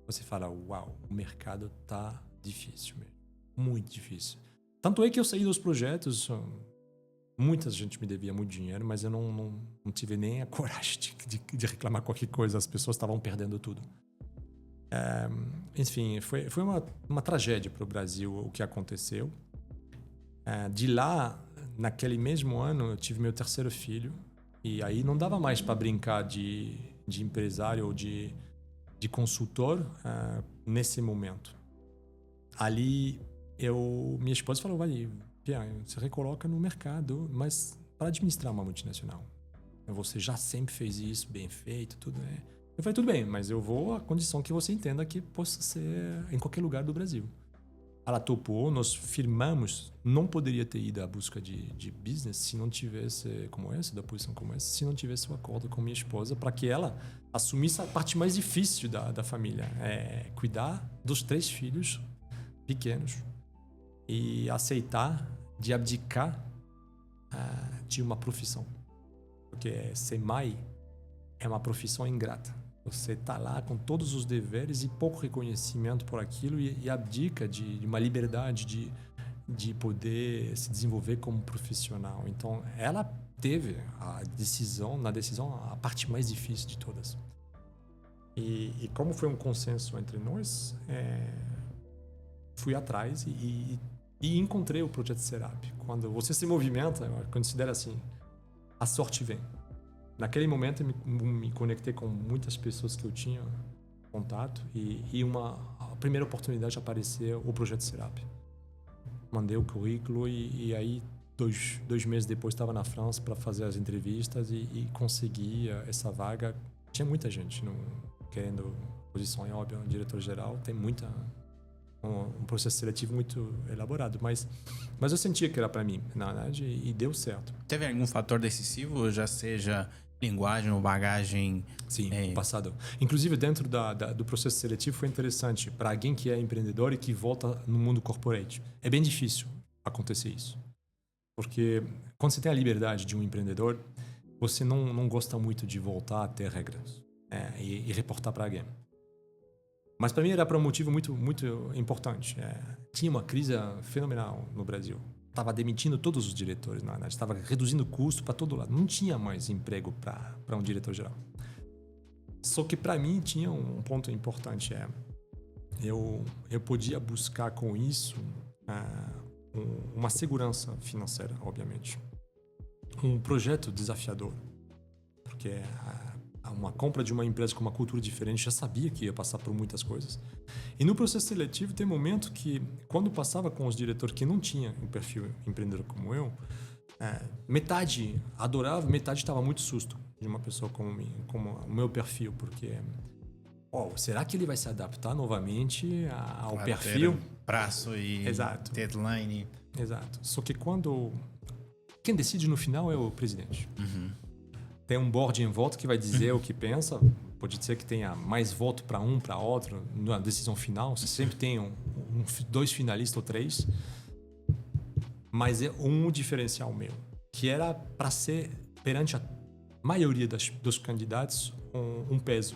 Speaker 2: você fala, uau, o mercado tá difícil mesmo. Muito difícil. Tanto é que eu saí dos projetos Muita gente me devia muito dinheiro, mas eu não tive nem a coragem de reclamar qualquer coisa. As pessoas estavam perdendo tudo. Enfim, foi uma tragédia para o Brasil o que aconteceu. De lá, naquele mesmo ano, eu tive meu terceiro filho. E aí não dava mais para brincar de empresário ou de consultor nesse momento. Ali, minha esposa falou, Vale, Pia, você recoloca no mercado, mas para administrar uma multinacional. Você já sempre fez isso, bem feito, tudo. Eu falei, tudo bem, mas eu vou à condição que você entenda que possa ser em qualquer lugar do Brasil. Ela topou, nós firmamos, não poderia ter ido à busca de business se não tivesse da posição como essa, se não tivesse o acordo com minha esposa para que ela assumisse a parte mais difícil da família, cuidar dos 3 filhos pequenos e aceitar de abdicar de uma profissão. Porque ser mãe é uma profissão ingrata. Você está lá com todos os deveres e pouco reconhecimento por aquilo e abdica de uma liberdade de poder se desenvolver como profissional. Então, ela teve na decisão, a parte mais difícil de todas. E como foi um consenso entre nós, fui atrás e encontrei o Projeto Serap. Quando você se movimenta, eu considero assim, a sorte vem. Naquele momento eu me conectei com muitas pessoas que eu tinha contato e a primeira oportunidade apareceu o Projeto Serap. Mandei o currículo e aí 2 meses depois estava na França para fazer as entrevistas e consegui essa vaga. Tinha muita gente querendo posição, óbvio, diretor-geral, tem um processo seletivo muito elaborado, mas eu sentia que era para mim, na verdade, e deu certo.
Speaker 1: Teve algum fator decisivo, já seja linguagem ou bagagem?
Speaker 2: Sim, passado. Inclusive, dentro do processo seletivo foi interessante para alguém que é empreendedor e que volta no mundo corporate. É bem difícil acontecer isso. Porque quando você tem a liberdade de um empreendedor, você não gosta muito de voltar a ter regras e reportar para alguém. Mas para mim era para um motivo muito, muito importante. Tinha uma crise fenomenal no Brasil. Estava demitindo todos os diretores, na verdade. Estava reduzindo o custo para todo lado. Não tinha mais emprego para um diretor-geral. Só que para mim tinha um ponto importante. Eu podia buscar com isso uma segurança financeira, obviamente. Um projeto desafiador. Porque uma compra de uma empresa com uma cultura diferente, já sabia que ia passar por muitas coisas. E no processo seletivo tem momento que, quando passava com os diretores que não tinham um perfil empreendedor como eu, metade adorava, metade estava muito susto de uma pessoa como o meu perfil, porque será que ele vai se adaptar novamente ao perfil?
Speaker 1: Prazo e
Speaker 2: Exato.
Speaker 1: Deadline.
Speaker 2: Exato. Só que quem decide no final é o presidente. Uhum. Tem um board em volta que vai dizer o que pensa. Pode ser que tenha mais voto para um, para outro. Na decisão final, você sempre tem 2 finalistas ou 3. Mas é um diferencial meu. Que era para ser, perante a maioria dos candidatos, um peso.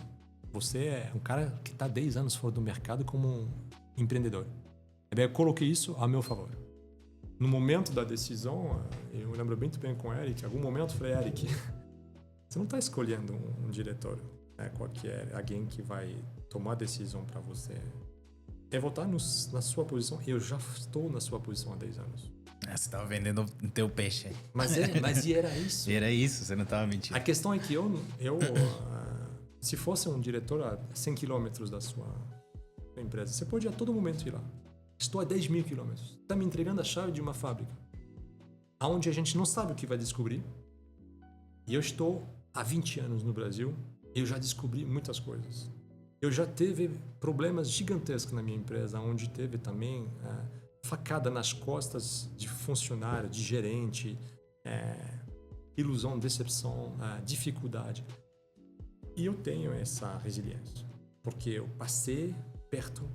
Speaker 2: Você é um cara que está 10 anos fora do mercado como um empreendedor. Eu coloquei isso a meu favor. No momento da decisão, eu lembro muito bem com o Eric. Em algum momento eu falei, Eric... Você não está escolhendo um diretor qualquer, alguém que vai tomar decisão para você. É votar na sua posição. Eu já estou na sua posição há 10 anos.
Speaker 1: Você estava vendendo o teu peixe.
Speaker 2: Mas era isso.
Speaker 1: Era isso, você não estava mentindo.
Speaker 2: A questão é que se fosse um diretor a 100 quilômetros da sua empresa, você pode a todo momento ir lá. Estou a 10 mil quilômetros. Está me entregando a chave de uma fábrica, onde a gente não sabe o que vai descobrir. E eu estou há 20 anos no Brasil, eu já descobri muitas coisas. Eu já teve problemas gigantescos na minha empresa, onde teve também facada nas costas de funcionário, de gerente, ilusão, decepção, dificuldade. E eu tenho essa resiliência, porque eu passei perto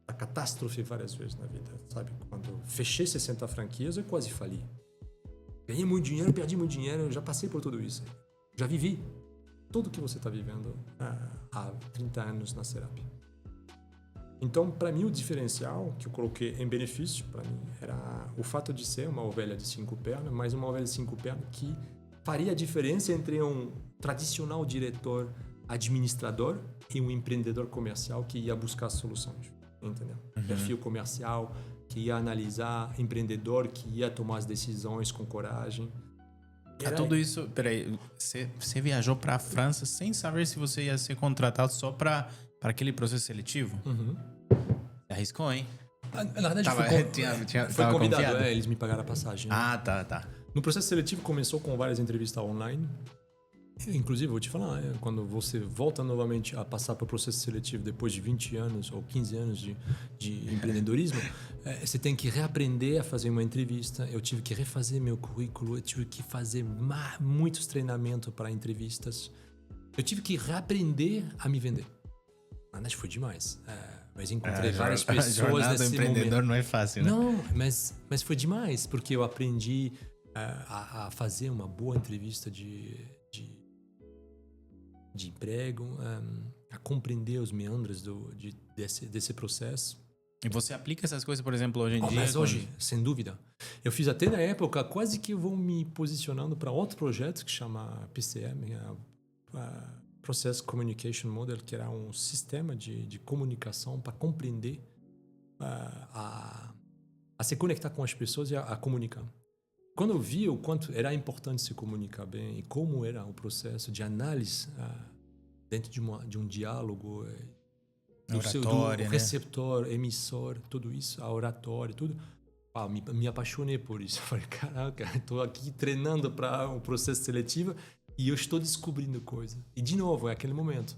Speaker 2: da catástrofe várias vezes na vida, sabe? Quando fechei 60 franquias, eu quase fali. Ganhei muito dinheiro, perdi muito dinheiro, eu já passei por tudo isso. Já vivi tudo que você está vivendo há 30 anos na Serap. Então, para mim, o diferencial que eu coloquei em benefício, para mim, era o fato de ser uma ovelha de 5 pernas, mas uma ovelha de 5 pernas que faria a diferença entre um tradicional diretor administrador e um empreendedor comercial que ia buscar soluções, entendeu? Perfil comercial, que ia analisar, empreendedor que ia tomar as decisões com coragem.
Speaker 1: Tudo isso, peraí, você viajou para a França sem saber se você ia ser contratado só para aquele processo seletivo? Arriscou, hein?
Speaker 2: Na verdade, foi convidado, eles me pagaram a passagem.
Speaker 1: Ah, tá.
Speaker 2: No processo seletivo começou com várias entrevistas online. Inclusive, vou te falar, quando você volta novamente a passar para o processo seletivo depois de 20 anos ou 15 anos de empreendedorismo, você tem que reaprender a fazer uma entrevista. Eu tive que refazer meu currículo, eu tive que fazer muitos treinamentos para entrevistas. Eu tive que reaprender a me vender. Mas foi demais. Mas encontrei várias pessoas nesse
Speaker 1: empreendedor
Speaker 2: momento.
Speaker 1: Não é fácil, né?
Speaker 2: Não, mas foi demais, porque eu aprendi a fazer uma boa entrevista de emprego, a compreender os meandros desse processo.
Speaker 1: E você aplica essas coisas, por exemplo, hoje em dia?
Speaker 2: Mas hoje, sem dúvida. Eu fiz até na época, quase que eu vou me posicionando para outro projeto que chama PCM, Process Communication Model, que era um sistema de comunicação para compreender, a se conectar com as pessoas e a comunicar. Quando eu vi o quanto era importante se comunicar bem e como era o processo de análise dentro de um diálogo, do receptor, emissor, tudo isso, a oratória, tudo, me apaixonei por isso. Eu falei, caraca, estou aqui treinando para um processo seletivo e eu estou descobrindo coisas. E, de novo, é aquele momento.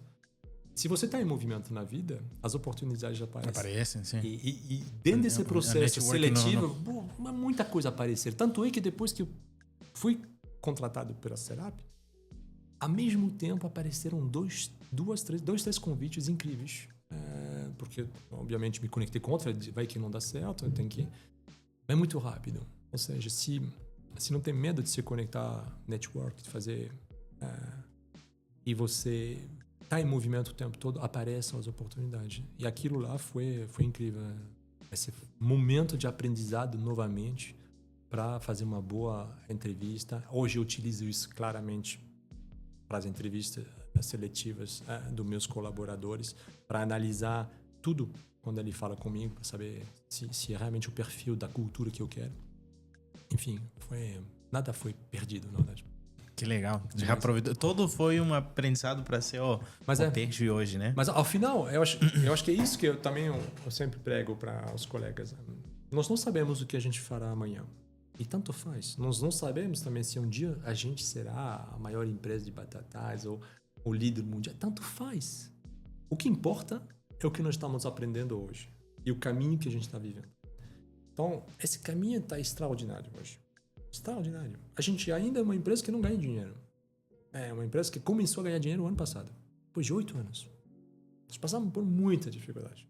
Speaker 2: Se você está em movimento na vida, as oportunidades aparecem.
Speaker 1: Aparecem, sim.
Speaker 2: E dentro desse processo seletivo, muita coisa aparecer. Tanto é que depois que eu fui contratado pela Serap, ao mesmo tempo apareceram dois, três convites incríveis. Porque, obviamente, me conectei com outra, vai que não dá certo, tem que... É muito rápido. Ou seja, se não tem medo de se conectar, network, de fazer... e você... tá em movimento o tempo todo, aparecem as oportunidades. E aquilo lá foi incrível. Esse momento de aprendizado novamente para fazer uma boa entrevista. Hoje eu utilizo isso claramente para as entrevistas seletivas dos meus colaboradores, para analisar tudo quando ele fala comigo, para saber se é realmente o perfil da cultura que eu quero. Enfim, nada foi perdido, na verdade.
Speaker 1: Que legal. Já aproveitou. Todo foi um aprendizado para ser o peixe de hoje, né?
Speaker 2: Mas ao final, eu acho que é isso que eu sempre prego para os colegas. Nós não sabemos o que a gente fará amanhã. E tanto faz. Nós não sabemos também se um dia a gente será a maior empresa de batatais ou o líder mundial. Tanto faz. O que importa é o que nós estamos aprendendo hoje. E o caminho que a gente está vivendo. Então, esse caminho está extraordinário hoje. Extraordinário. A gente ainda é uma empresa que não ganha dinheiro. É uma empresa que começou a ganhar dinheiro no ano passado. Depois de 8 anos. Nós passamos por muita dificuldade.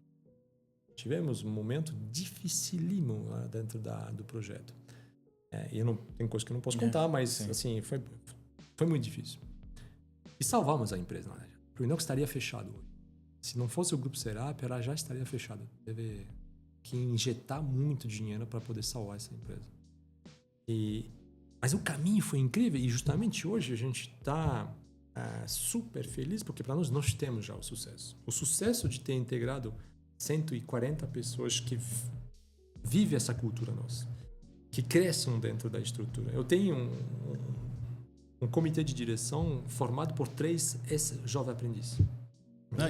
Speaker 2: Tivemos um momento dificílimo lá dentro do projeto. E tem coisa que eu não posso contar, mas assim, foi muito difícil. E salvamos a empresa, na verdade. Porque não estaria fechado hoje. Se não fosse o Grupo Serap, ela já estaria fechada. Teve que injetar muito dinheiro para poder salvar essa empresa. Mas o caminho foi incrível e justamente hoje a gente está super feliz porque para nós temos já o sucesso. O sucesso de ter integrado 140 pessoas que vivem essa cultura nossa, que crescem dentro da estrutura. Eu tenho um comitê de direção formado por 3 jovens aprendizes.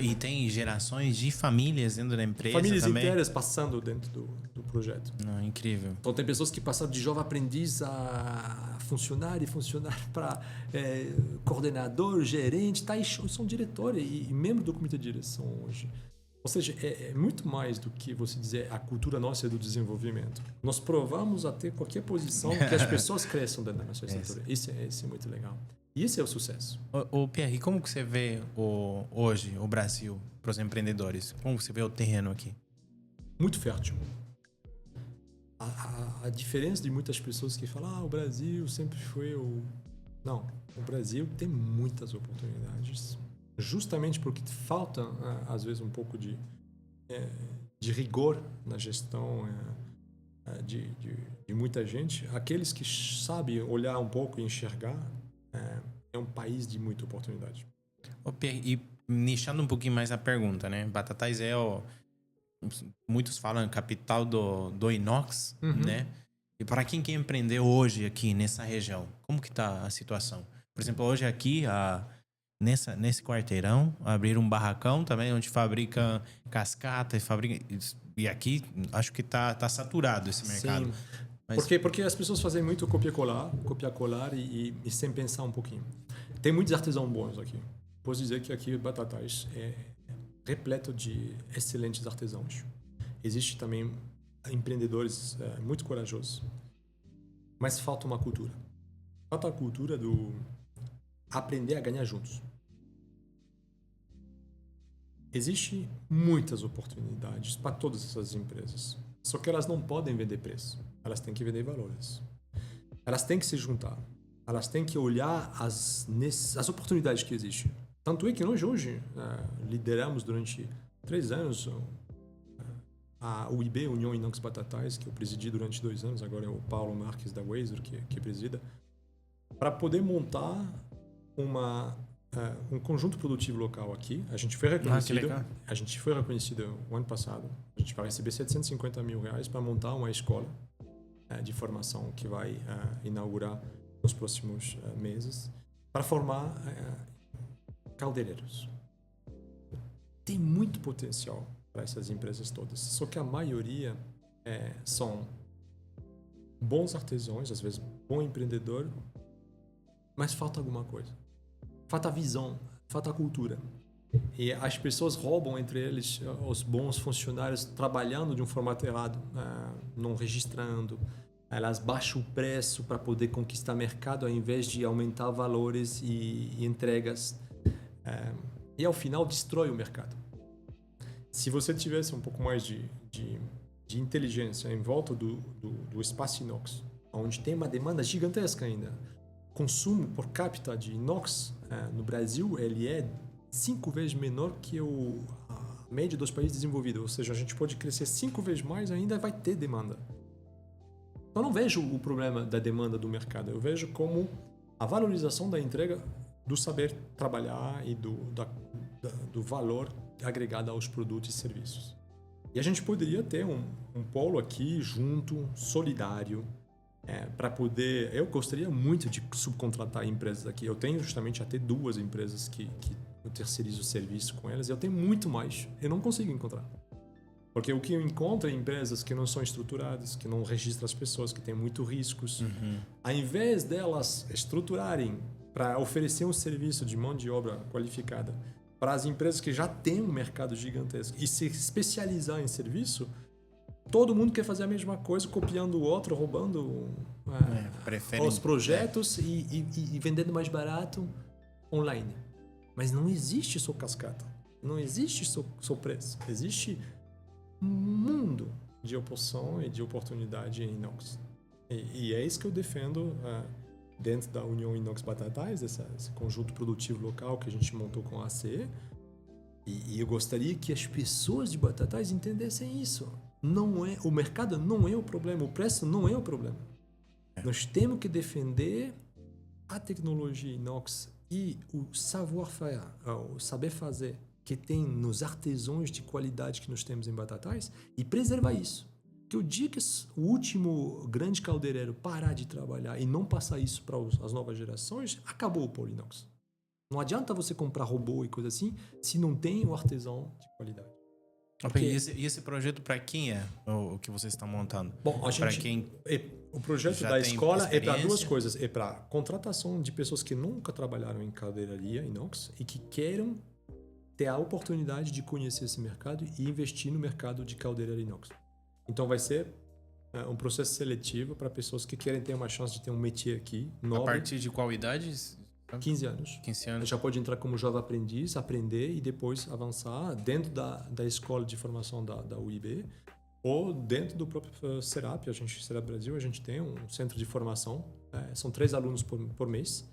Speaker 1: E tem gerações de famílias dentro da empresa
Speaker 2: famílias
Speaker 1: também.
Speaker 2: inteiras passando dentro do projeto.
Speaker 1: Incrível.
Speaker 2: Então tem pessoas que passaram de jovem aprendiz a funcionário para coordenador, gerente, são diretores e membro do comitê de direção hoje. Ou seja, é muito mais do que você dizer a cultura nossa é do desenvolvimento. Nós provamos a ter qualquer posição que as pessoas cresçam dentro da nossa estrutura. Isso é muito legal. E esse é o sucesso.
Speaker 1: Ô Pierre, como que você vê hoje o Brasil para os empreendedores? Como você vê o terreno aqui?
Speaker 2: Muito fértil. A diferença de muitas pessoas que falam o Brasil sempre foi o... Não, o Brasil tem muitas oportunidades. Justamente porque falta, às vezes, um pouco de de rigor na gestão de muita gente, aqueles que sabem olhar um pouco e enxergar, é um país de muita oportunidade.
Speaker 3: E nichando um pouquinho mais a pergunta, né? Batatais muitos falam capital do inox, né? E para quem quer empreender hoje aqui nessa região, como que tá a situação? Por exemplo, hoje aqui, nesse quarteirão, abriram um barracão também, onde fabrica cascata e aqui acho que tá saturado esse mercado.
Speaker 2: Sim.
Speaker 3: Mas...
Speaker 2: Porque as pessoas fazem muito copiar-colar e sem pensar um pouquinho. Tem muitos artesãos bons aqui. Posso dizer que aqui Batatais é repleto de excelentes artesãos. Existe também empreendedores muito corajosos. Mas falta uma cultura. Falta a cultura do aprender a ganhar juntos. Existem muitas oportunidades para todas essas empresas. Só que elas não podem vender preço. Elas têm que vender valores. Elas têm que se juntar. Elas têm que olhar as oportunidades que existem. Tanto é que nós hoje lideramos durante 3 anos a UIB, União Inox Batatais, que eu presidi durante 2 anos. Agora é o Paulo Marques da Wazer que presida. Para poder montar um conjunto produtivo local aqui. A gente foi reconhecido o ano passado. A gente vai receber R$750 mil para montar uma escola de formação que vai inaugurar nos próximos meses para formar caldeireiros. Tem muito potencial para essas empresas todas, só que a maioria são bons artesãos, às vezes bom empreendedor, mas falta alguma coisa. Falta visão, falta cultura. E as pessoas roubam entre eles os bons funcionários trabalhando de um formato errado, não registrando. Elas baixam o preço para poder conquistar mercado ao invés de aumentar valores e entregas. E ao final destrói o mercado. Se você tivesse um pouco mais de inteligência em volta do espaço inox, onde tem uma demanda gigantesca ainda, consumo por capita de inox no Brasil ele é 5 vezes menor que a média dos países desenvolvidos. Ou seja, a gente pode crescer 5 vezes mais, ainda vai ter demanda. Eu não vejo o problema da demanda do mercado. Eu vejo como a valorização da entrega do saber trabalhar e do valor agregado aos produtos e serviços. E a gente poderia ter um polo aqui junto, solidário, para poder... Eu gostaria muito de subcontratar empresas aqui. Eu tenho justamente até 2 empresas que eu terceirizo o serviço com elas. Eu tenho muito mais. Eu não consigo encontrar. Porque o que eu encontro é empresas que não são estruturadas, que não registram as pessoas, que têm muitos riscos. Ao invés delas estruturarem para oferecer um serviço de mão de obra qualificada para as empresas que já têm um mercado gigantesco e se especializar em serviço, todo mundo quer fazer a mesma coisa, copiando o outro, roubando os projetos e vendendo mais barato online. Mas não existe só cascata, não existe só preço, existe um mundo de oposição e de oportunidade em inox. E é isso que eu defendo dentro da União Inox Batatais, esse conjunto produtivo local que a gente montou com a ACE. E eu gostaria que as pessoas de Batatais entendessem isso. O mercado não é o problema, o preço não é o problema. Nós temos que defender a tecnologia inox e o savoir-faire, o saber fazer que tem nos artesãos de qualidade que nós temos em Batatais e preservar isso. Que o dia que o último grande caldeireiro parar de trabalhar e não passar isso para as novas gerações, acabou o polo inox. Não adianta você comprar robô e coisa assim se não tem o artesão de qualidade.
Speaker 3: Okay. E esse projeto para quem é o que vocês estão montando?
Speaker 2: Bom, o projeto da escola é para 2 coisas. É para contratação de pessoas que nunca trabalharam em caldeiraria inox e que queiram ter a oportunidade de conhecer esse mercado e investir no mercado de caldeiraria inox. Então vai ser um processo seletivo para pessoas que querem ter uma chance de ter um métier aqui. Nobre.
Speaker 3: A partir de qual idade?
Speaker 2: 15 anos.
Speaker 3: 15 anos.
Speaker 2: Já pode entrar como jovem aprendiz, aprender e depois avançar dentro da escola de formação da UIB ou dentro do próprio Serap. Serap Brasil, a gente tem um centro de formação. São 3 alunos por mês.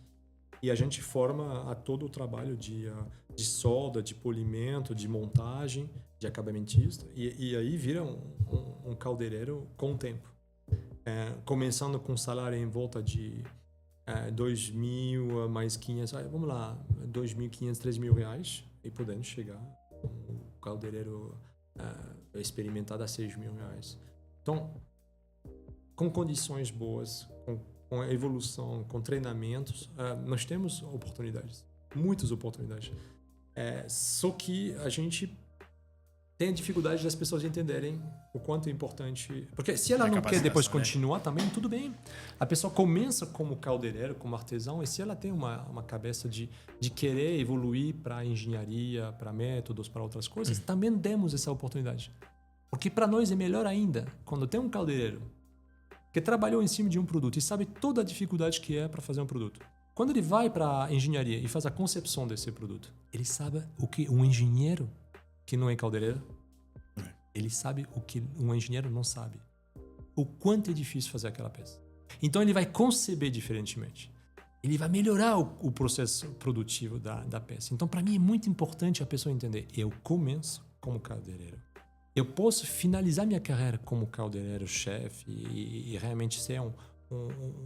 Speaker 2: E a gente forma a todo o trabalho de solda, de polimento, de montagem de acabamentista, e aí vira um caldeireiro com o tempo. Começando com um salário em volta de 2.000 mais 500, vamos lá, 2.500, 3.000 reais, e podendo chegar um caldeireiro experimentado a 6.000 reais. Então, com condições boas, com evolução, com treinamentos, nós temos oportunidades, muitas oportunidades. Só que a gente tem a dificuldade das pessoas entenderem o quanto é importante. Porque se ela não quer depois continuar também, tudo bem. A pessoa começa como caldeireiro, como artesão, e se ela tem uma cabeça de querer evoluir para engenharia, para métodos, para outras coisas, também demos essa oportunidade. Porque para nós é melhor ainda quando tem um caldeireiro que trabalhou em cima de um produto e sabe toda a dificuldade que é para fazer um produto. Quando ele vai para a engenharia e faz a concepção desse produto, ele sabe o que um engenheiro que não é caldeireiro, ele sabe o que um engenheiro não sabe. O quanto é difícil fazer aquela peça. Então ele vai conceber diferentemente. Ele vai melhorar o processo produtivo da peça. Então para mim é muito importante a pessoa entender, eu começo como caldeireiro. Eu posso finalizar minha carreira como caldeireiro, chefe e realmente ser um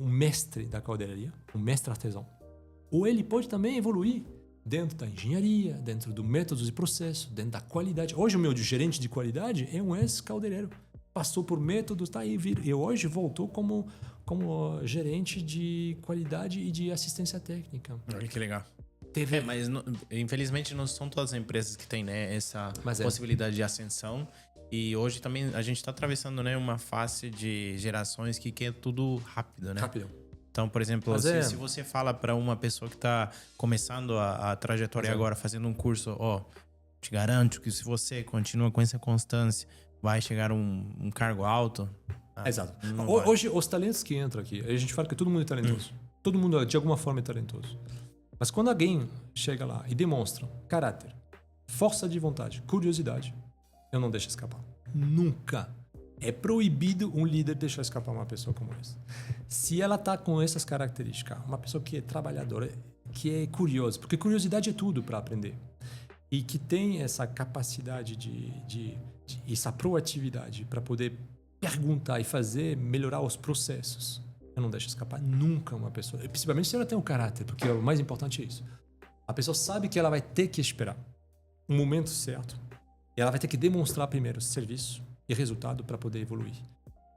Speaker 2: mestre da caldeiraria, um mestre artesão. Ou ele pode também evoluir dentro da engenharia, dentro do métodos e processo, dentro da qualidade. Hoje o meu gerente de qualidade é um ex-caldeireiro. Passou por métodos, tá aí, e hoje voltou como gerente de qualidade e de assistência técnica.
Speaker 3: Olha que legal. Mas infelizmente não são todas as empresas que têm, né, essa possibilidade de ascensão. E hoje também a gente está atravessando, né, uma fase de gerações que quer tudo rápido, né?
Speaker 2: Rápido.
Speaker 3: Então, por exemplo, se você fala para uma pessoa que está começando a trajetória agora, fazendo um curso, te garanto que se você continua com essa constância, vai chegar um cargo alto.
Speaker 2: Exato. Hoje, os talentos que entram aqui, a gente fala que todo mundo é talentoso. Todo mundo, de alguma forma, é talentoso. Mas quando alguém chega lá e demonstra caráter, força de vontade, curiosidade, eu não deixo escapar. Nunca. É proibido um líder deixar escapar uma pessoa como essa. Se ela está com essas características, uma pessoa que é trabalhadora, que é curiosa, porque curiosidade é tudo para aprender, e que tem essa capacidade de essa proatividade para poder perguntar e fazer melhorar os processos, eu não deixo escapar nunca uma pessoa, principalmente se ela tem o caráter, porque o mais importante é isso. A pessoa sabe que ela vai ter que esperar um momento certo e ela vai ter que demonstrar primeiro serviço e resultado para poder evoluir.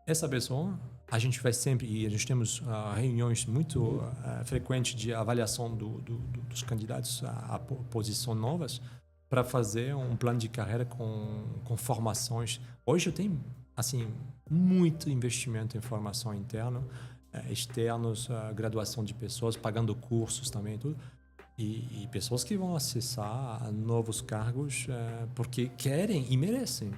Speaker 2: Essa pessoa, a gente vai sempre, e a gente temos reuniões muito frequentes de avaliação dos candidatos a posições novas para fazer um plano de carreira com formações. Hoje eu tenho assim muito investimento em formação interna, externos, graduação de pessoas, pagando cursos também, tudo. E pessoas que vão acessar novos cargos porque querem e merecem.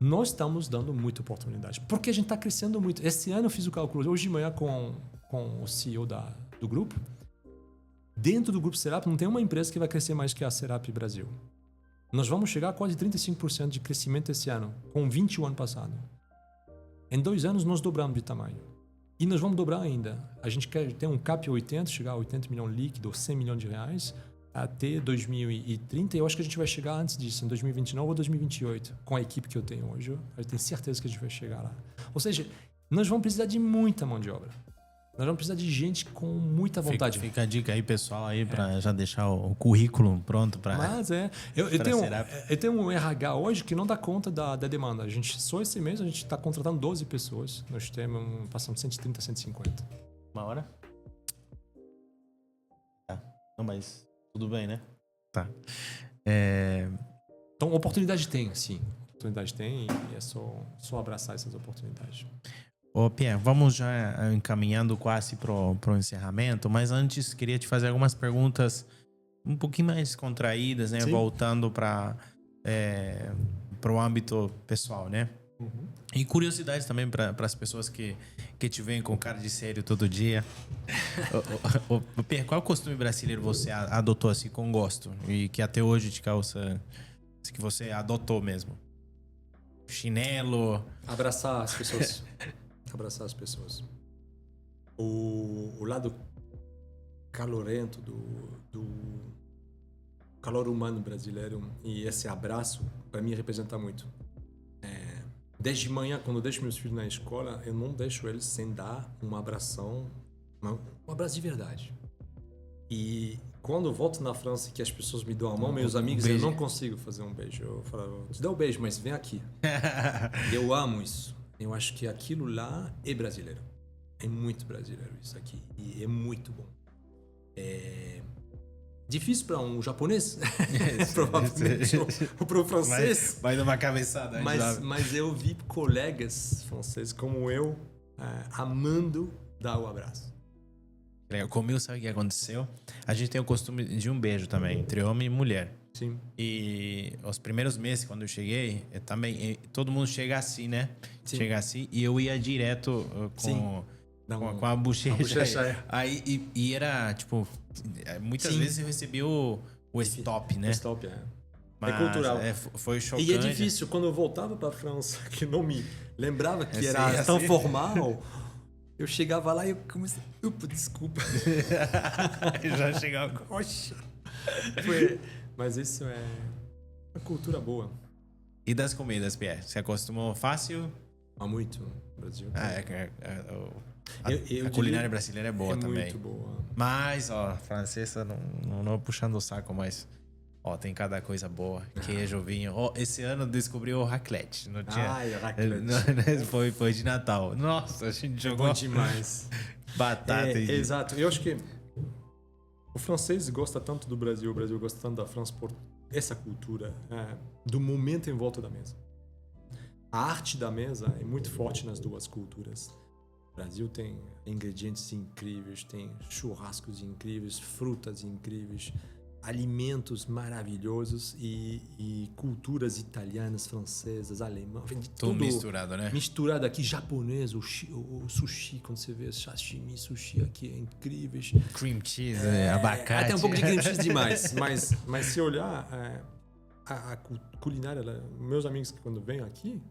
Speaker 2: Nós estamos dando muita oportunidade, porque a gente está crescendo muito. Esse ano eu fiz o cálculo, hoje de manhã com o CEO do grupo. Dentro do grupo Serap não tem uma empresa que vai crescer mais que a Serap Brasil. Nós vamos chegar a quase 35% de crescimento esse ano, com 20 o ano passado. Em 2 anos nós dobramos de tamanho. E nós vamos dobrar ainda. A gente quer ter um CAP 80, chegar a 80 milhões líquido, 100 milhões de reais, até 2030. E eu acho que a gente vai chegar antes disso, em 2029 ou 2028, com a equipe que eu tenho hoje. Eu tenho certeza que a gente vai chegar lá. Ou seja, nós vamos precisar de muita mão de obra. Nós vamos precisar de gente com muita vontade.
Speaker 3: Fica a dica aí, pessoal, aí para já deixar o currículo pronto para.
Speaker 2: Mas eu tenho um RH hoje que não dá conta da demanda. A gente, só esse mês a gente está contratando 12 pessoas. Nós passamos 130, 150.
Speaker 3: Uma hora? Tá. Não, mas tudo bem, né? Tá.
Speaker 2: Então, oportunidade tem, sim. Oportunidade tem e é só abraçar essas oportunidades.
Speaker 3: Ô, Pierre, vamos já encaminhando quase pro encerramento, mas antes queria te fazer algumas perguntas um pouquinho mais contraídas, né? Sim. Voltando para o âmbito pessoal, né? Uhum. E curiosidades também para as pessoas que te veem com cara de sério todo dia. Pierre, qual costume brasileiro você adotou assim com gosto e que até hoje te causa, que você adotou mesmo? Chinelo?
Speaker 2: Abraçar as pessoas. Abraçar as pessoas. O lado calorento do calor humano brasileiro e esse abraço, para mim, representa muito. Desde manhã, quando eu deixo meus filhos na escola, eu não deixo eles sem dar um abração, um abraço de verdade. E quando eu volto na França que as pessoas me dão a mão, meus amigos, eu não consigo fazer um beijo. Eu falo, te dou um beijo, mas vem aqui. Eu amo isso. Eu acho que aquilo lá é brasileiro. É muito brasileiro isso aqui. E é muito bom. É difícil para um japonês, provavelmente, ou para um francês.
Speaker 3: Vai dar uma cabeçada.
Speaker 2: Mas eu vi colegas franceses como eu amando dar o abraço.
Speaker 3: Comigo, sabe o que aconteceu? A gente tem o costume de um beijo também, entre homem e mulher.
Speaker 2: Sim.
Speaker 3: E os primeiros meses, quando eu cheguei, todo mundo chega assim, né?
Speaker 2: Sim.
Speaker 3: Chega assim, e eu ia direto com a bochecha. Aí, e era, tipo, muitas vezes eu recebi o stop, né?
Speaker 2: O stop,
Speaker 3: Mas,
Speaker 2: cultural.
Speaker 3: Foi chocante.
Speaker 2: E é difícil, quando eu voltava para a França, que não me lembrava que era
Speaker 3: assim.
Speaker 2: tão formal, eu chegava lá e eu comecei... Desculpa.
Speaker 3: Já chegava... Oxa.
Speaker 2: Mas isso é uma cultura boa.
Speaker 3: E das comidas, Pierre? Você acostumou fácil?
Speaker 2: Muito. Brasil.
Speaker 3: A culinária brasileira é boa também.
Speaker 2: Muito boa.
Speaker 3: Mas, francesa, não puxando o saco, mas... tem cada coisa boa. Queijo, vinho. Esse ano descobriu o raclette. Não tinha...
Speaker 2: raclette.
Speaker 3: Foi de Natal. Nossa, a gente jogou...
Speaker 2: Bom demais.
Speaker 3: Batata.
Speaker 2: Exato. Eu acho que o francês gosta tanto do Brasil, o Brasil gosta tanto da França por essa cultura do momento em volta da mesa. A arte da mesa é muito forte nas duas culturas. O Brasil tem ingredientes incríveis, tem churrascos incríveis, frutas incríveis, alimentos maravilhosos e culturas italianas, francesas, alemãs,
Speaker 3: tudo misturado, né?
Speaker 2: Misturado aqui, japonês, o sushi, quando você vê sashimi, sushi aqui é incríveis.
Speaker 3: Cream cheese, abacate.
Speaker 2: Até um pouco de cream cheese demais, mas se olhar a culinária, meus amigos que quando vêm aqui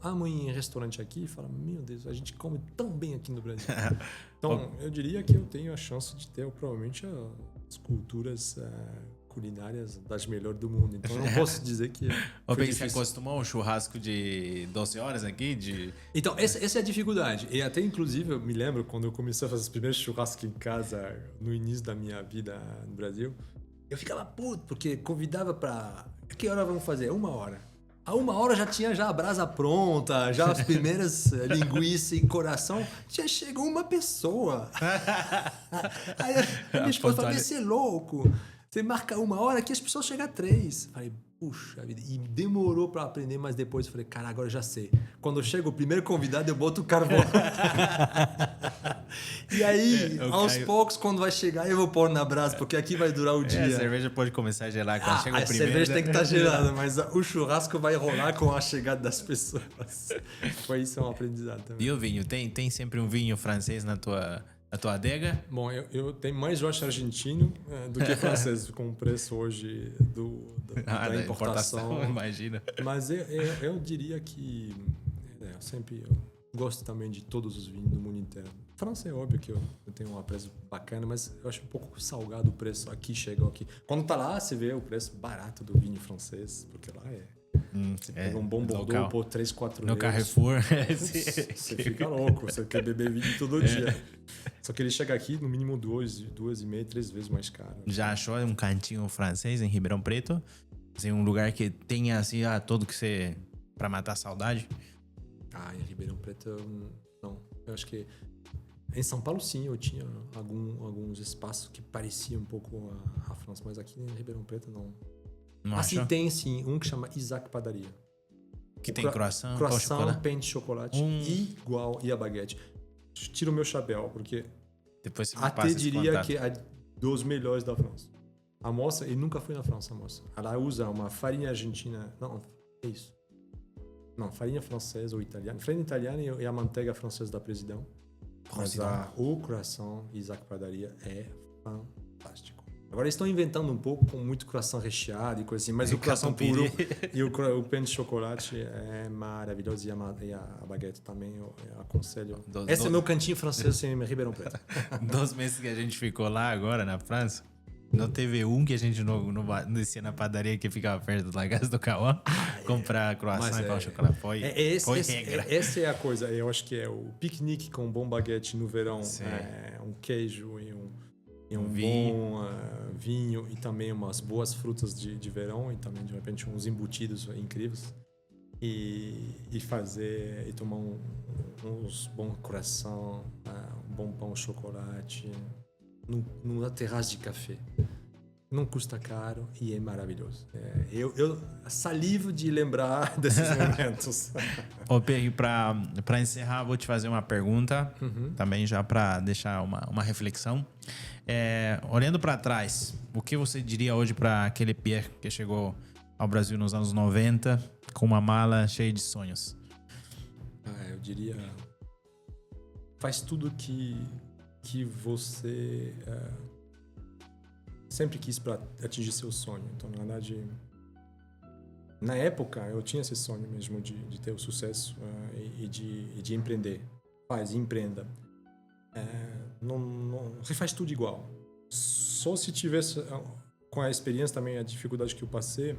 Speaker 2: amam ir em restaurante aqui e falam, meu Deus, a gente come tão bem aqui no Brasil. Então, eu diria que eu tenho a chance de ter provavelmente as culturas culinárias das melhores do mundo. Então, eu não posso dizer que
Speaker 3: Você acostumou um churrasco de 12 horas aqui?
Speaker 2: Então, essa é a dificuldade. E até, inclusive, eu me lembro quando eu comecei a fazer os primeiros churrascos em casa no início da minha vida no Brasil, eu ficava puto, porque convidava para... Que hora vamos fazer? 1 hora. A 1 hora já tinha a brasa pronta, já as primeiras linguiças e coração. Já chegou uma pessoa. Aí a minha esposa falou, você é louco. Você marca 1 hora que as pessoas chegam a 3. Falei, puxa vida. E demorou para aprender, mas depois eu falei, cara, agora eu já sei. Quando chega o primeiro convidado, eu boto o carvão. E aí, aos poucos, quando vai chegar, eu vou pôr na brasa, porque aqui vai durar o dia.
Speaker 3: A cerveja pode começar a gelar quando chega o primeiro.
Speaker 2: A cerveja tem que estar gelada, mas o churrasco vai rolar com a chegada das pessoas. Foi isso, é um aprendizado também.
Speaker 3: E o vinho? Tem sempre um vinho francês na tua adega?
Speaker 2: Bom, eu tenho mais rocha argentino do que francês, com o preço hoje da importação.
Speaker 3: Imagina.
Speaker 2: Mas eu diria que eu gosto também de todos os vinhos do mundo inteiro. França é óbvio que eu tenho um preço bacana, mas eu acho um pouco salgado o preço aqui, chegou aqui. Quando tá lá, você vê o preço barato do vinho francês, porque lá você pega um bom Bordeaux por 3, 4 euros.
Speaker 3: No Carrefour.
Speaker 2: Você fica louco, você quer beber vinho todo dia. Só que ele chega aqui no mínimo 2,5, 3 vezes mais caro.
Speaker 3: Já achou um cantinho francês em Ribeirão Preto? Assim, um lugar que tenha assim, tudo que você... pra matar a saudade?
Speaker 2: Em Ribeirão Preto, não. Eu acho que em São Paulo, sim, eu tinha alguns espaços que pareciam um pouco a França, mas aqui em Ribeirão Preto, não.
Speaker 3: Não
Speaker 2: assim
Speaker 3: achou?
Speaker 2: Tem, sim, um que chama Isaac Padaria.
Speaker 3: Que tem croissant,
Speaker 2: pão de chocolate, igual, e a baguete. Tiro o meu chapéu, porque
Speaker 3: depois você me
Speaker 2: até
Speaker 3: passa
Speaker 2: diria que é dos melhores da França. A moça, ele nunca foi na França, a moça. Ela usa uma farinha argentina, não, é isso. Não, farinha francesa ou italiana. Farinha italiana e a manteiga francesa da Presidão. Mas o croissant Isaac Padaria é fantástico. Agora eles estão inventando um pouco com muito croissant recheado e coisa assim, mas o croissant puro e o pão de chocolate é maravilhoso, e a baguete também eu aconselho. Esse é meu cantinho francês em Ribeirão Preto.
Speaker 3: 2 meses que a gente ficou lá agora na França,
Speaker 1: Não teve um que a gente não descia na padaria que ficava perto da casa do Cauã, comprar croissant e pão chocolate.
Speaker 2: Essa é a coisa. Eu acho que é o piquenique com um bom baguete no verão, um queijo e um bom vinho e também umas boas frutas de verão e também, de repente, uns embutidos incríveis. E fazer e tomar uns bons croissant, um bom pão chocolate numa terraça de café. Não custa caro e é maravilhoso. Eu salivo de lembrar desses momentos.
Speaker 1: Ô, Pierre, para encerrar, vou te fazer uma pergunta, também já para deixar uma reflexão. Olhando para trás, o que você diria hoje para aquele Pierre que chegou ao Brasil nos anos 90 com uma mala cheia de sonhos?
Speaker 2: Eu diria, faz tudo que você sempre quis para atingir seu sonho. Então, na verdade, na época eu tinha esse sonho mesmo de ter o sucesso e de empreender. Empreenda. Não faz tudo igual. Só se tivesse, com a experiência também, a dificuldade que eu passei,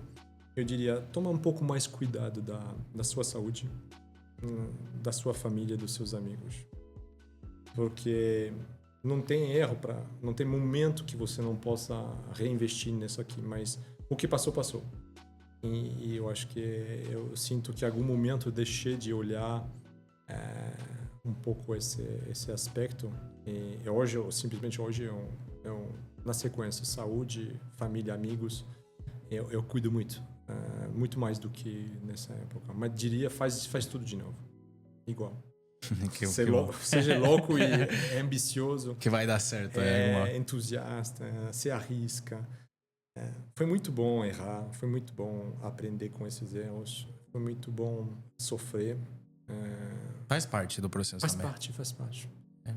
Speaker 2: eu diria, toma um pouco mais cuidado da sua saúde, da sua família, dos seus amigos. Porque não tem erro, não tem momento que você não possa reinvestir nisso aqui, mas o que passou, passou. E eu acho que eu sinto que em algum momento eu deixei de olhar um pouco esse aspecto. E hoje, na sequência, saúde, família, amigos, eu cuido muito. Muito mais do que nessa época. Mas diria, faz tudo de novo. Igual. Seja louco e ambicioso.
Speaker 1: Que vai dar certo.
Speaker 2: Entusiasta, se arrisca. Foi muito bom errar, foi muito bom aprender com esses erros, foi muito bom sofrer.
Speaker 1: Faz parte do processo também.
Speaker 2: Faz parte.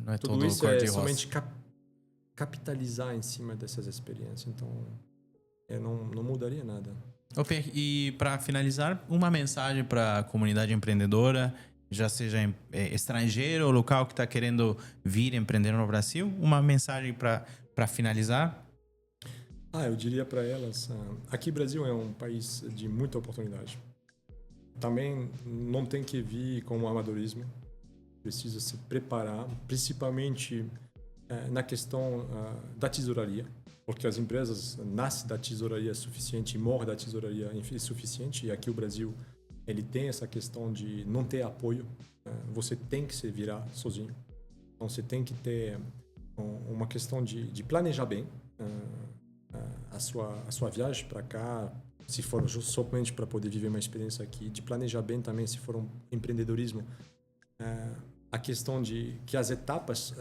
Speaker 1: Não é
Speaker 2: tudo
Speaker 1: todo
Speaker 2: isso
Speaker 1: cor de
Speaker 2: é
Speaker 1: rosa.
Speaker 2: somente capitalizar em cima dessas experiências. Então, eu não mudaria nada.
Speaker 1: Ok, e para finalizar, uma mensagem para a comunidade empreendedora, já seja estrangeiro ou local que está querendo vir empreender no Brasil, uma mensagem para finalizar?
Speaker 2: Eu diria para elas, aqui o Brasil é um país de muita oportunidade. Também não tem que vir com o amadorismo, precisa se preparar, principalmente na questão da tesouraria. Porque as empresas nascem da tesouraria suficiente e morrem da tesouraria insuficiente. E aqui o Brasil, ele tem essa questão de não ter apoio. Você tem que se virar sozinho. Então, você tem que ter uma questão de planejar bem a sua viagem para cá, se for somente para poder viver uma experiência aqui. De planejar bem também, se for um empreendedorismo. A questão de que as etapas...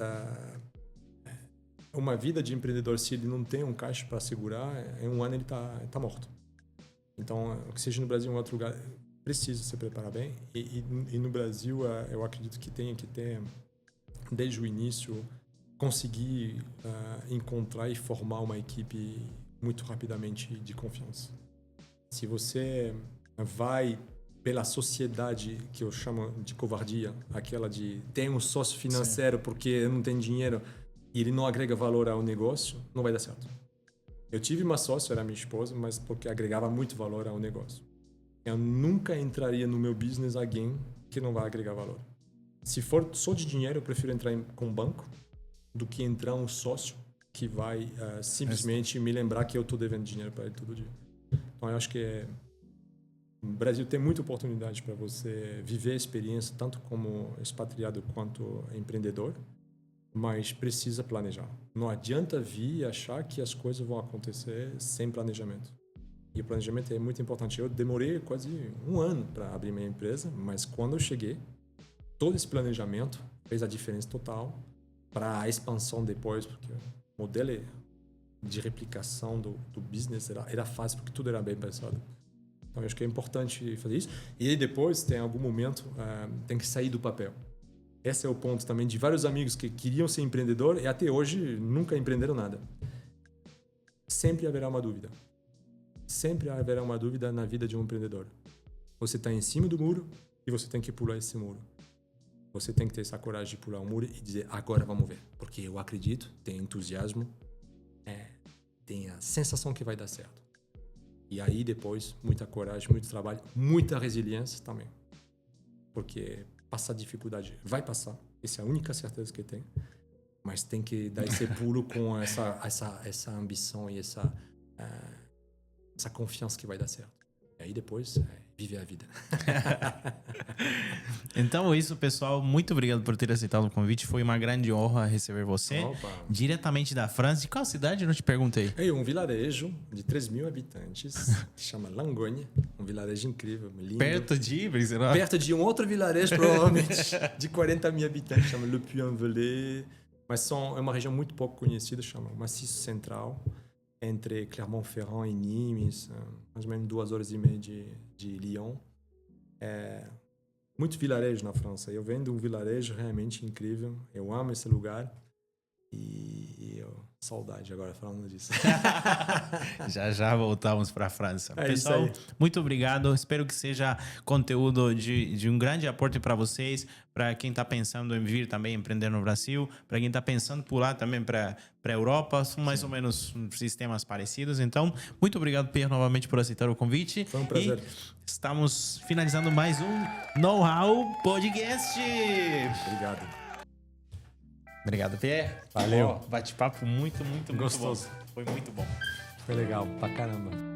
Speaker 2: Uma vida de empreendedor, se ele não tem um caixa para segurar, em um ano ele tá morto. Então, que seja no Brasil ou em outro lugar, precisa se preparar bem. E no Brasil, eu acredito que tenha que ter, desde o início, conseguir encontrar e formar uma equipe muito rapidamente de confiança. Se você vai pela sociedade que eu chamo de covardia, aquela de tem um sócio financeiro porque não tem dinheiro, e ele não agrega valor ao negócio, não vai dar certo. Eu tive uma sócia, era minha esposa, mas porque agregava muito valor ao negócio. Eu nunca entraria no meu business alguém que não vai agregar valor. Se for só de dinheiro, eu prefiro entrar com um banco do que entrar um sócio que vai simplesmente me lembrar que eu estou devendo dinheiro para ele todo dia. Então, eu acho que o Brasil tem muita oportunidade para você viver a experiência, tanto como expatriado quanto empreendedor, mas precisa planejar. Não adianta vir e achar que as coisas vão acontecer sem planejamento. E o planejamento é muito importante. Eu demorei quase um ano para abrir minha empresa, mas quando eu cheguei, todo esse planejamento fez a diferença total para a expansão depois, porque o modelo de replicação do business era fácil, porque tudo era bem pensado. Então, eu acho que é importante fazer isso. E aí depois, tem algum momento, tem que sair do papel. Esse é o ponto também de vários amigos que queriam ser empreendedor e até hoje nunca empreenderam nada. Sempre haverá uma dúvida. Sempre haverá uma dúvida na vida de um empreendedor. Você está em cima do muro e você tem que pular esse muro. Você tem que ter essa coragem de pular o muro e dizer, agora vamos ver. Porque eu acredito, tenho entusiasmo. tem a sensação que vai dar certo. E aí depois, muita coragem, muito trabalho, muita resiliência também. Porque passar dificuldade vai passar. Essa é a única certeza que tem. Mas tem que dar esse pulo com essa ambição e essa confiança que vai dar certo. E aí depois, viver a vida.
Speaker 1: Então é isso, pessoal. Muito obrigado por ter aceitado o convite. Foi uma grande honra receber você.
Speaker 2: Opa.
Speaker 1: Diretamente da França. De qual cidade? Eu não te perguntei.
Speaker 2: É um vilarejo de 3.000 habitantes, que chama Langogne. Um vilarejo incrível, lindo.
Speaker 1: Perto de Ibris,
Speaker 2: Perto de um outro vilarejo, provavelmente, de 40.000 habitantes, chama Le Puy-en-Velay. Mas é uma região muito pouco conhecida, chama Maciço Central, entre Clermont-Ferrand e Nimes, mais ou menos 2h30 de Lyon. Muito vilarejo na França. Eu venho de um vilarejo realmente incrível. Eu amo esse lugar. E saudade agora falando disso.
Speaker 1: Já voltamos para a França. Pessoal, muito obrigado. Espero que seja conteúdo de um grande aporte para vocês, para quem está pensando em vir também empreender no Brasil, para quem está pensando pular também para a Europa. São mais ou menos sistemas parecidos. Então, muito obrigado, Pierre, novamente por aceitar o convite.
Speaker 2: Foi um prazer.
Speaker 1: E estamos finalizando mais um Know-How Podcast.
Speaker 2: Obrigado.
Speaker 1: Obrigado, Pierre.
Speaker 2: Valeu.
Speaker 1: Bate-papo muito
Speaker 2: gostoso.
Speaker 1: bom. Foi muito bom.
Speaker 2: Foi legal, pra caramba.